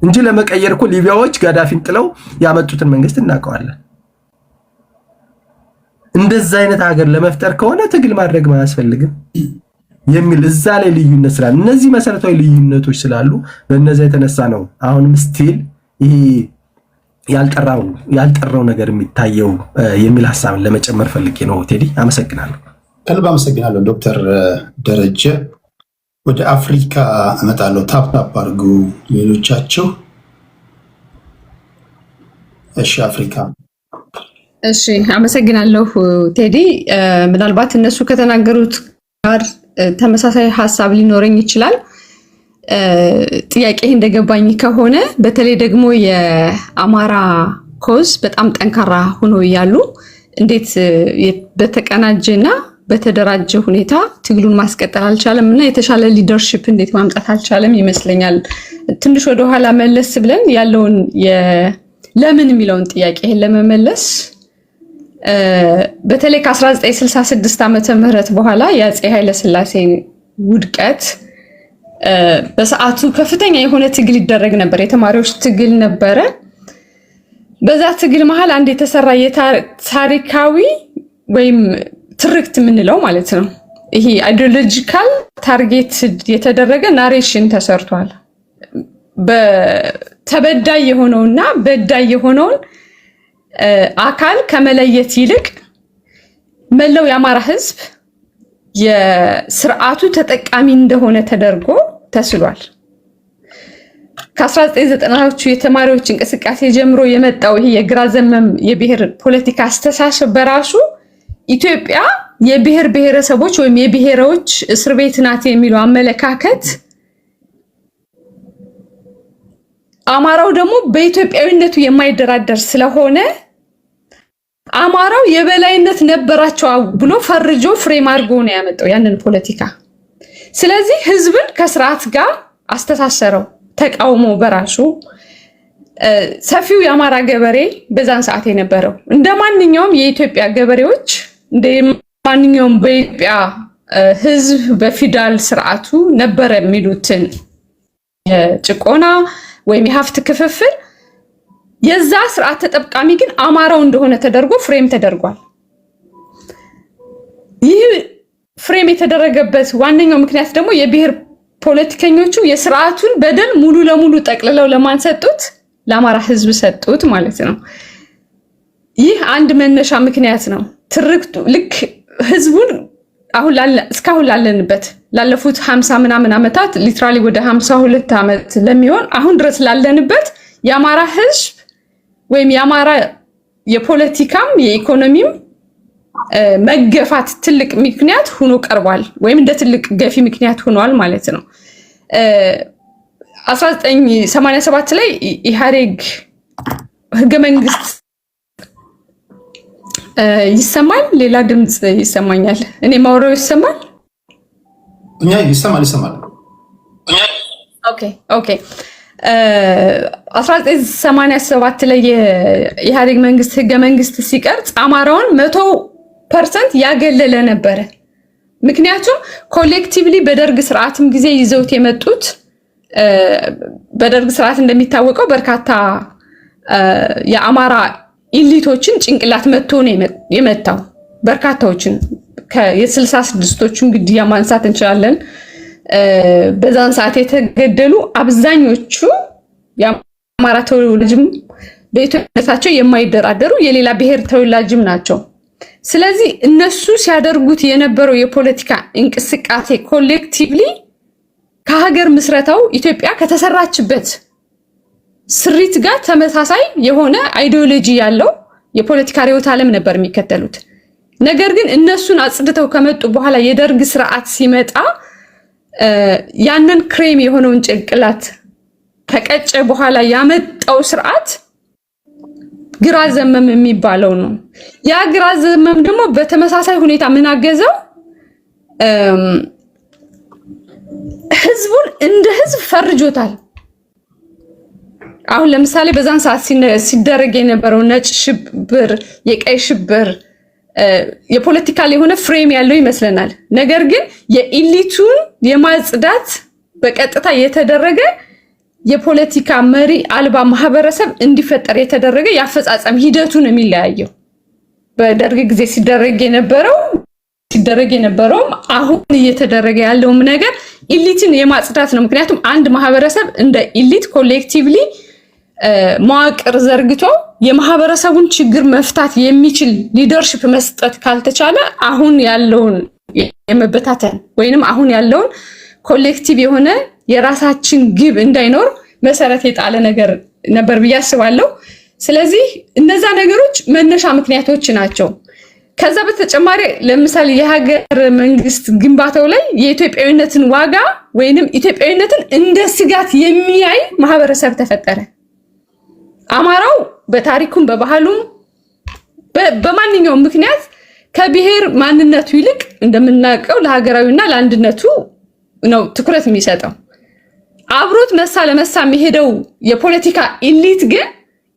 እንጂ ለመቀየር እኮ ሊቢያዎች ጋዳፊን ጥለው ያመጡትን መንግስት እናውቀዋለን እንደዛ አይነት ሀገር ለመፍጠር ከሆነ ትግል ማድረግ ማያስፈልግም የሚል እዛ ላይ ልዩነት ስላለ እነዚህ መሰረታዊ ልዩነቶች ስላሉ በእነዚህ የተነሳ ነው አሁንም ስቲል ይሄ ያልጠራው ነገር የሚታየው የሚል ሐሳብን ለመጨመር ፈልጌ ነው ቴዲ አመሰግናለሁ ከልብ አመሰግናለሁ ዶክተር ደረጀ ወደ አፍሪካ እመጣለሁ ታፕ አድርጉ ሌሎቻችሁ እሺ አፍሪካ እሺ አመሰግናለሁ ቴዲ ምናልባት እነሱ ከተናገሩት ጋር ተመሳሳይ ሐሳብ ሊኖረኝ ይችላል ጥያቄ እንደገባኝ ከሆነ በተለይ ደግሞ የአማራ ኮዝ በጣም ጠንካራ ሆኖ ያሉ እንዴት በተቀናጀና በተደራጀ ሁኔታ ትግሉን ማስቀጠል አልቻለም እና የተሻለ ሊደርሺፕ እንዴት ማምጣት አልቻለም ይመስለኛል ትንሽ ወደ ኋላ መለስ ብለን ያለውን ለምን የሚለውን ጥያቄ ለመመለስ በተለይ ከ1966 ዓመተ ምህረት በኋላ የአፄ ኃይለ ሥላሴ ውድቀት በሰዓቱ ከፍተኛ የሆነ ትግል ይደረግ ነበር የተማሪዎች ትግል ነበረ በዛ ትግል መሃል አንድ የተሰራ ታሪካዊ ወይም ትርክት ምንለው ማለት ነው ይሄ አይዲዮሎጂካል ታርጌት የተደረገ ናሬሽን ተሰርቷል በተበዳይ የሆነውና በዳይ የሆነውን አካል ከመለየት ይልቅ መለው የአማራ ህዝብ የስርዓቱ ተጠቃሚ እንደሆነ ተደርጎ ተስሏል ከ1990ዎቹ የተማሪዎች እንቅስቃሴ ጀምሮ የመጣው ይሄ የግራ ዘመም የብሔር ፖለቲካ አስተሳሰብ በራሱ ኢትዮጵያ የብሔር ብሔረሰቦች ወይም የብሔሮች እስር ቤት ናት የሚለው አመለካከት አማራው ደግሞ በኢትዮጵያዊነቱ የማይደራደር ስለሆነ አማራው የበላይነት ነበራቸው ብሎ ፈርጆ ፍሬም አድርጎ ነው ያመጣው ያንን ፖለቲካ ስለዚህ ህዝብን ከስርዓት ጋር አስተሳሰረው ተቃውሞ በራሱ ሰፊው የአማራ ገበሬ በዛን ሰዓት የነበረው እንደማንኛውም የኢትዮጵያ ገበሬዎች እንደማንኛውም በኢትዮጵያ ህዝብ በፊውዳል ስርዓቱ ነበር የሚሉትን የጭቆና ወይም የሀብት ክፍፍል የዛ ስርዓት ተጠቃሚ ግን አማራው እንደሆነ ተደርጎ ፍሬም ተደርጓል ይህ ፍሬም የተደረገበት ዋነኛው ምክንያት ደግሞ የብሔር ፖለቲከኞቹ የስርዓቱን በደል ሙሉ ለሙሉ ጠቅልለው ለማንሰጡት ለአማራ ህዝብ ሰጡት ማለት ነው ይህ አንድ መነሻ ምክንያት ነው ትርክቱ ልክ ህዝቡን አሁን እስካሁን ላለንበት ላለፉት 50 ምናምን አመታት ሊትራሊ ወደ 52 አመት ለሚሆን አሁን ድረስ ላለንበት የአማራ ህዝብ ወይም የአማራ የፖለቲካም የኢኮኖሚም መገፋት ትልቅ ምክንያት ሆኖ ቀርቧል ወይም እንደ ትልቅ ገፊ ምክንያት ሆኗል ማለት ነው 1987 ላይ ኢህአዴግ ህገ መንግስት ይሰማል ሌላ ድምጽ ይሰማኛል እኔ ማውራው ይሰማል ይሰማል ኦኬ 1987 ላይ የኢህአዴግ መንግስት ህገ መንግስት ሲቀርጽ አማራውን 100% ያገለለ ነበር ምክንያቱም ኮሌክቲቭሊ በደርግ ስርዓትም ጊዜ ይዘውት የመጡት በደርግ ስርዓት እንደሚታወቀው በርካታ የአማራ ኢሊቶችን ጭንቅላት መጥቶ ነው የመታው በርካታዎችን የ66ቶቹን ግድያ ማንሳት እንችላለን በዛን ሰዓት የተገደሉ አብዛኞቹ የአማራ ተወላጅም በኢትዮጵያነታቸው የማይደራደሩ የሌላ ብሔር ተወላጅም ናቸው ስለዚህ እነሱ ሲያደርጉት የነበረው የፖለቲካ እንቅስቃሴ ኮሌክቲቭሊ ከሀገር ምስረታው ኢትዮጵያ ከተሰራችበት ስሪት ጋር ተመሳሳይ የሆነ አይዲዮሎጂ ያለው የፖለቲካ ርዕዮተ ዓለም ነበር የሚከተሉት። ነገር ግን እነሱን አጽድተው ከመጡ በኋላ የደርግ ስርዓት ሲመጣ ያንን ክሬም የሆነውን ጭንቅላት ከቀጨ በኋላ ያመጣው ስርዓት ግራ ዘመም የሚባለው ነው። ያ ግራ ዘመም ደግሞ በተመሳሳይ ሁኔታ ምን አገዘው? ህዝቡን እንደ ህዝብ ፈርጆታል። አሁን ለምሳሌ በዛን ሰዓት ሲደረግ የነበረው ነጭ ሽብር፣ የቀይ ሽብር የፖለቲካል የሆነ ፍሬም ያለው ይመስለናል። ነገር ግን የኢሊቱን የማጽዳት በቀጥታ የተደረገ የፖለቲካ መሪ አልባ ማህበረሰብ እንዲፈጠር የተደረገ ያፈጻጸም ሂደቱን የሚለያየው በደርግ ጊዜ ሲደረግ የነበረው አሁን እየተደረገ ያለውም ነገር ኢሊትን የማጽዳት ነው። ምክንያቱም አንድ ማህበረሰብ እንደ ኢሊት ኮሌክቲቭሊ መዋቅር ዘርግቶ የማህበረሰቡን ችግር መፍታት የሚችል ሊደርሺፕ መስጠት ካልተቻለ አሁን ያለውን የመበታተን ወይንም አሁን ያለውን ኮሌክቲቭ የሆነ የራሳችን ግብ እንዳይኖር መሰረት የጣለ ነገር ነበር ብዬ አስባለሁ። ስለዚህ እነዛ ነገሮች መነሻ ምክንያቶች ናቸው። ከዛ በተጨማሪ ለምሳሌ የሀገር መንግስት ግንባታው ላይ የኢትዮጵያዊነትን ዋጋ ወይንም ኢትዮጵያዊነትን እንደ ስጋት የሚያይ ማህበረሰብ ተፈጠረ። አማራው በታሪኩም በባህሉም በማንኛውም ምክንያት ከብሔር ማንነቱ ይልቅ እንደምናውቀው ለሀገራዊና ለአንድነቱ ነው ትኩረት የሚሰጠው። አብሮት መሳ ለመሳ የሚሄደው የፖለቲካ ኢሊት ግን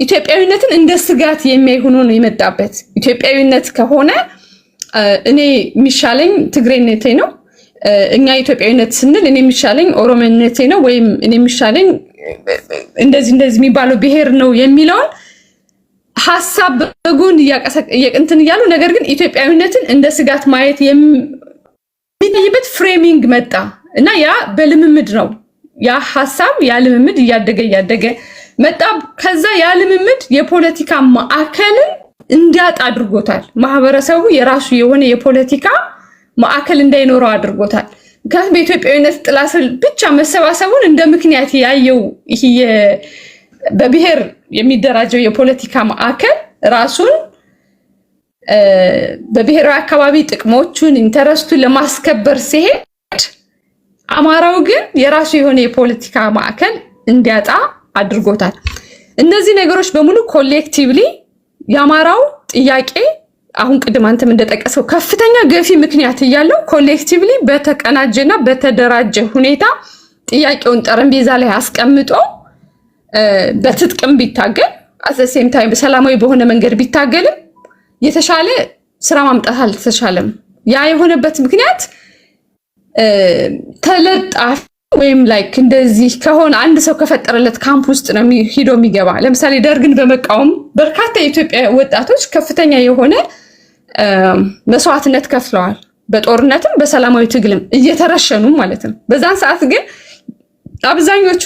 ኢትዮጵያዊነትን እንደ ስጋት የሚያይ ሆኖ ነው የመጣበት። ኢትዮጵያዊነት ከሆነ እኔ የሚሻለኝ ትግሬነቴ ነው፣ እኛ ኢትዮጵያዊነት ስንል እኔ የሚሻለኝ ኦሮሞነቴ ነው፣ ወይም እኔ የሚሻለኝ እንደዚህ የሚባለው ብሔር ነው የሚለውን ሐሳብ በጎን እያቀንትን እያሉ ነገር ግን ኢትዮጵያዊነትን እንደ ስጋት ማየት የሚታይበት ፍሬሚንግ መጣ እና ያ በልምምድ ነው። ያ ሐሳብ ያ ልምምድ እያደገ መጣ። ከዛ ያ ልምምድ የፖለቲካ ማዕከልን እንዲያጣ አድርጎታል። ማህበረሰቡ የራሱ የሆነ የፖለቲካ ማዕከል እንዳይኖረው አድርጎታል። በኢትዮጵያዊነት ጥላ ስር ብቻ መሰባሰቡን እንደ ምክንያት ያየው ይሄ በብሔር የሚደራጀው የፖለቲካ ማዕከል ራሱን በብሔራዊ አካባቢ ጥቅሞቹን ኢንተረስቱን ለማስከበር ሲሄድ፣ አማራው ግን የራሱ የሆነ የፖለቲካ ማዕከል እንዲያጣ አድርጎታል። እነዚህ ነገሮች በሙሉ ኮሌክቲቭሊ የአማራው ጥያቄ አሁን ቅድም አንተም እንደጠቀሰው ከፍተኛ ገፊ ምክንያት እያለው ኮሌክቲቭሊ በተቀናጀና በተደራጀ ሁኔታ ጥያቄውን ጠረጴዛ ላይ አስቀምጦ በትጥቅም ቢታገል አዘሴም ታይም ሰላማዊ በሆነ መንገድ ቢታገልም የተሻለ ስራ ማምጣት አልተቻለም። ያ የሆነበት ምክንያት ተለጣፊ ወይም ላይክ እንደዚህ ከሆነ አንድ ሰው ከፈጠረለት ካምፕ ውስጥ ነው ሄዶ የሚገባ። ለምሳሌ ደርግን በመቃወም በርካታ የኢትዮጵያ ወጣቶች ከፍተኛ የሆነ መስዋዕትነት ከፍለዋል። በጦርነትም በሰላማዊ ትግልም እየተረሸኑ ማለት ነው። በዛን ሰዓት ግን አብዛኞቹ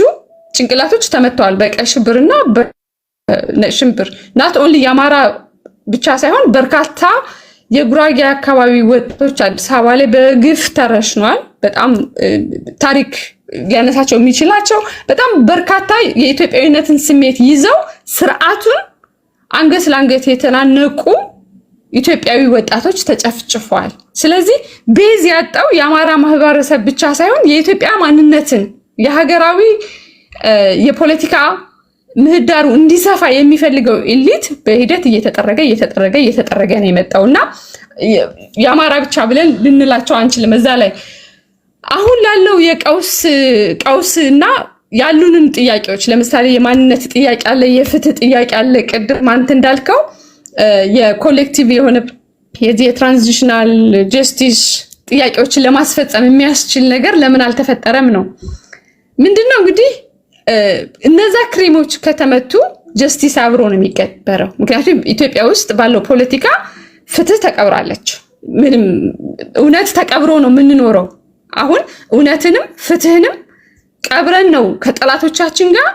ጭንቅላቶች ተመተዋል በቀይ ሽብርና በነጭ ሽብር። ናት ኦንሊ የአማራ ብቻ ሳይሆን በርካታ የጉራጌ አካባቢ ወጣቶች አዲስ አበባ ላይ በግፍ ተረሽነዋል። በጣም ታሪክ ሊያነሳቸው የሚችላቸው በጣም በርካታ የኢትዮጵያዊነትን ስሜት ይዘው ስርዓቱን አንገት ለአንገት የተናነቁ ኢትዮጵያዊ ወጣቶች ተጨፍጭፈዋል። ስለዚህ ቤዝ ያጣው የአማራ ማህበረሰብ ብቻ ሳይሆን የኢትዮጵያ ማንነትን የሀገራዊ የፖለቲካ ምህዳሩ እንዲሰፋ የሚፈልገው ኢሊት በሂደት እየተጠረገ ነው የመጣውና የአማራ ብቻ ብለን ልንላቸው አንችልም። እዛ ላይ አሁን ላለው የቀውስ እና ያሉንን ጥያቄዎች ለምሳሌ የማንነት ጥያቄ አለ፣ የፍትህ ጥያቄ አለ። ቅድም አንተ እንዳልከው የኮሌክቲቭ የሆነ የትራንዚሽናል ጀስቲስ ጥያቄዎችን ለማስፈጸም የሚያስችል ነገር ለምን አልተፈጠረም ነው። ምንድነው እንግዲህ እነዛ ክሬሞች ከተመቱ ጀስቲስ አብሮ ነው የሚቀበረው። ምክንያቱም ኢትዮጵያ ውስጥ ባለው ፖለቲካ ፍትህ ተቀብራለች። ምንም እውነት ተቀብሮ ነው የምንኖረው። አሁን እውነትንም ፍትህንም ቀብረን ነው ከጠላቶቻችን ጋር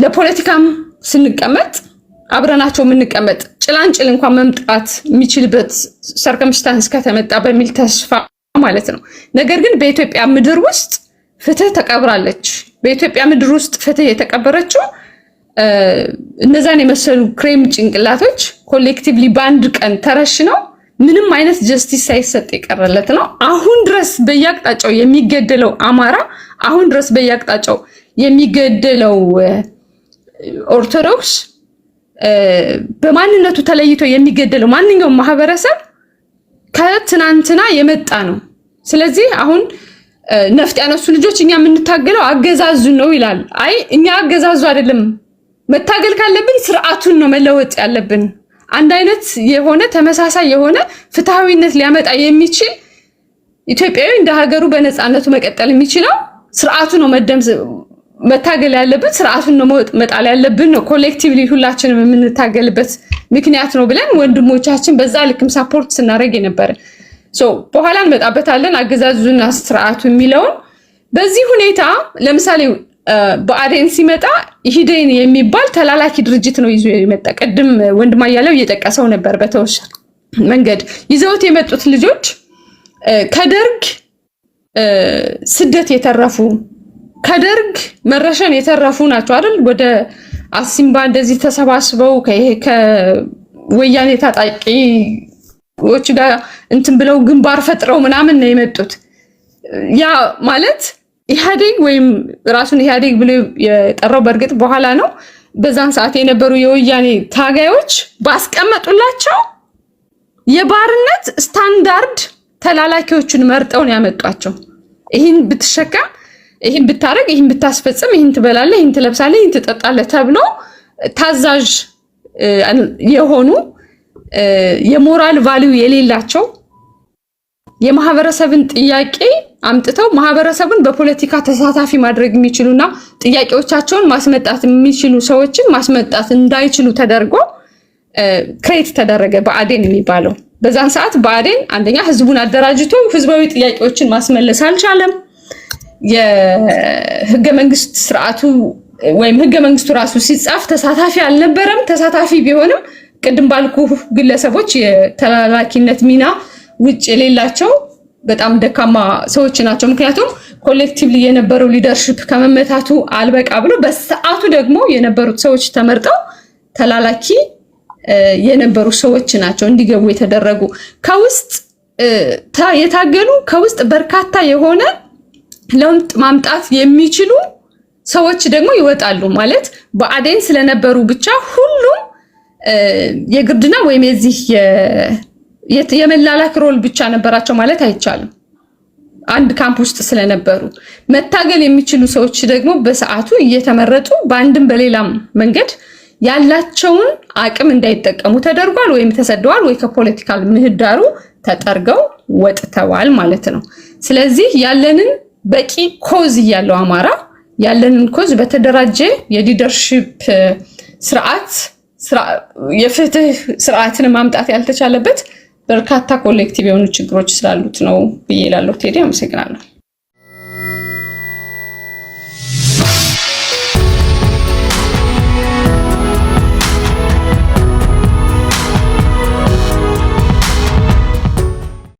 ለፖለቲካም ስንቀመጥ አብረናቸው የምንቀመጥ ጭላንጭል እንኳን መምጣት የሚችልበት ሰርከምስታንስ ከተመጣ በሚል ተስፋ ማለት ነው። ነገር ግን በኢትዮጵያ ምድር ውስጥ ፍትህ ተቀብራለች። በኢትዮጵያ ምድር ውስጥ ፍትህ የተቀበረችው እነዛን የመሰሉ ክሬም ጭንቅላቶች ኮሌክቲቭሊ በአንድ ቀን ተረሽነው ምንም አይነት ጀስቲስ ሳይሰጥ የቀረለት ነው። አሁን ድረስ በየአቅጣጫው የሚገደለው አማራ፣ አሁን ድረስ በየአቅጣጫው የሚገደለው ኦርቶዶክስ፣ በማንነቱ ተለይቶ የሚገደለው ማንኛውም ማህበረሰብ ከትናንትና የመጣ ነው። ስለዚህ አሁን ነፍጥ ያነሱ ልጆች እኛ የምንታገለው አገዛዙ ነው ይላል። አይ እኛ አገዛዙ አይደለም መታገል ካለብን ስርዓቱን ነው መለወጥ ያለብን። አንድ አይነት የሆነ ተመሳሳይ የሆነ ፍትሃዊነት ሊያመጣ የሚችል ኢትዮጵያዊ እንደ ሀገሩ በነፃነቱ መቀጠል የሚችለው ስርዓቱ ነው መታገል ያለብን፣ ስርዓቱን ነው መጣል ያለብን ነው ኮሌክቲቭሊ ሁላችንም የምንታገልበት ምክንያት ነው ብለን ወንድሞቻችን በዛ ልክም ሳፖርት ስናደርግ የነበረ በኋላ እንመጣበታለን። አገዛዙና ስርዓቱ የሚለውን በዚህ ሁኔታ ለምሳሌ በአዴን ሲመጣ ኢህዴን የሚባል ተላላኪ ድርጅት ነው ይዞ የመጣ። ቅድም ወንድም አያሌው እየጠቀሰው ነበር። በተወሰነ መንገድ ይዘውት የመጡት ልጆች ከደርግ ስደት የተረፉ ከደርግ መረሸን የተረፉ ናቸው አይደል? ወደ አሲምባ እንደዚህ ተሰባስበው ከወያኔ ታጣቂዎች ጋር እንትን ብለው ግንባር ፈጥረው ምናምን ነው የመጡት። ያ ማለት ኢህአዴግ ወይም ራሱን ኢህአዴግ ብሎ የጠራው በእርግጥ በኋላ ነው። በዛን ሰዓት የነበሩ የወያኔ ታጋዮች ባስቀመጡላቸው የባርነት ስታንዳርድ ተላላኪዎቹን መርጠው ነው ያመጧቸው። ይህን ብትሸከም፣ ይህን ብታረግ፣ ይህን ብታስፈጽም፣ ይህን ትበላለህ፣ ይህን ትለብሳለህ፣ ይህን ትጠጣለህ ተብሎ ታዛዥ የሆኑ የሞራል ቫልዩ የሌላቸው የማህበረሰብን ጥያቄ አምጥተው ማህበረሰቡን በፖለቲካ ተሳታፊ ማድረግ የሚችሉና ጥያቄዎቻቸውን ማስመጣት የሚችሉ ሰዎችን ማስመጣት እንዳይችሉ ተደርጎ ክሬት ተደረገ በአዴን የሚባለው። በዛን ሰዓት በአዴን አንደኛ ህዝቡን አደራጅቶ ህዝባዊ ጥያቄዎችን ማስመለስ አልቻለም። የህገ መንግስት ስርዓቱ ወይም ህገ መንግስቱ ራሱ ሲጻፍ ተሳታፊ አልነበረም። ተሳታፊ ቢሆንም ቅድም ባልኩ ግለሰቦች የተላላኪነት ሚና ውጭ የሌላቸው በጣም ደካማ ሰዎች ናቸው። ምክንያቱም ኮሌክቲቭሊ የነበረው ሊደርሺፕ ከመመታቱ አልበቃ ብሎ በሰዓቱ ደግሞ የነበሩት ሰዎች ተመርጠው ተላላኪ የነበሩ ሰዎች ናቸው እንዲገቡ የተደረጉ። ከውስጥ የታገሉ ከውስጥ በርካታ የሆነ ለውጥ ማምጣት የሚችሉ ሰዎች ደግሞ ይወጣሉ። ማለት በአዴን ስለነበሩ ብቻ ሁሉም የግርድና ወይም የዚህ የመላላክ ሮል ብቻ ነበራቸው ማለት አይቻልም። አንድ ካምፕ ውስጥ ስለነበሩ መታገል የሚችሉ ሰዎች ደግሞ በሰዓቱ እየተመረጡ በአንድም በሌላም መንገድ ያላቸውን አቅም እንዳይጠቀሙ ተደርጓል፣ ወይም ተሰደዋል፣ ወይ ከፖለቲካል ምህዳሩ ተጠርገው ወጥተዋል ማለት ነው። ስለዚህ ያለንን በቂ ኮዝ እያለው አማራ ያለንን ኮዝ በተደራጀ የሊደርሺፕ ስርዓት የፍትህ ስርዓትን ማምጣት ያልተቻለበት በርካታ ኮሌክቲቭ የሆኑ ችግሮች ስላሉት ነው ብዬ እላለሁ። ቴዲ አመሰግናለሁ።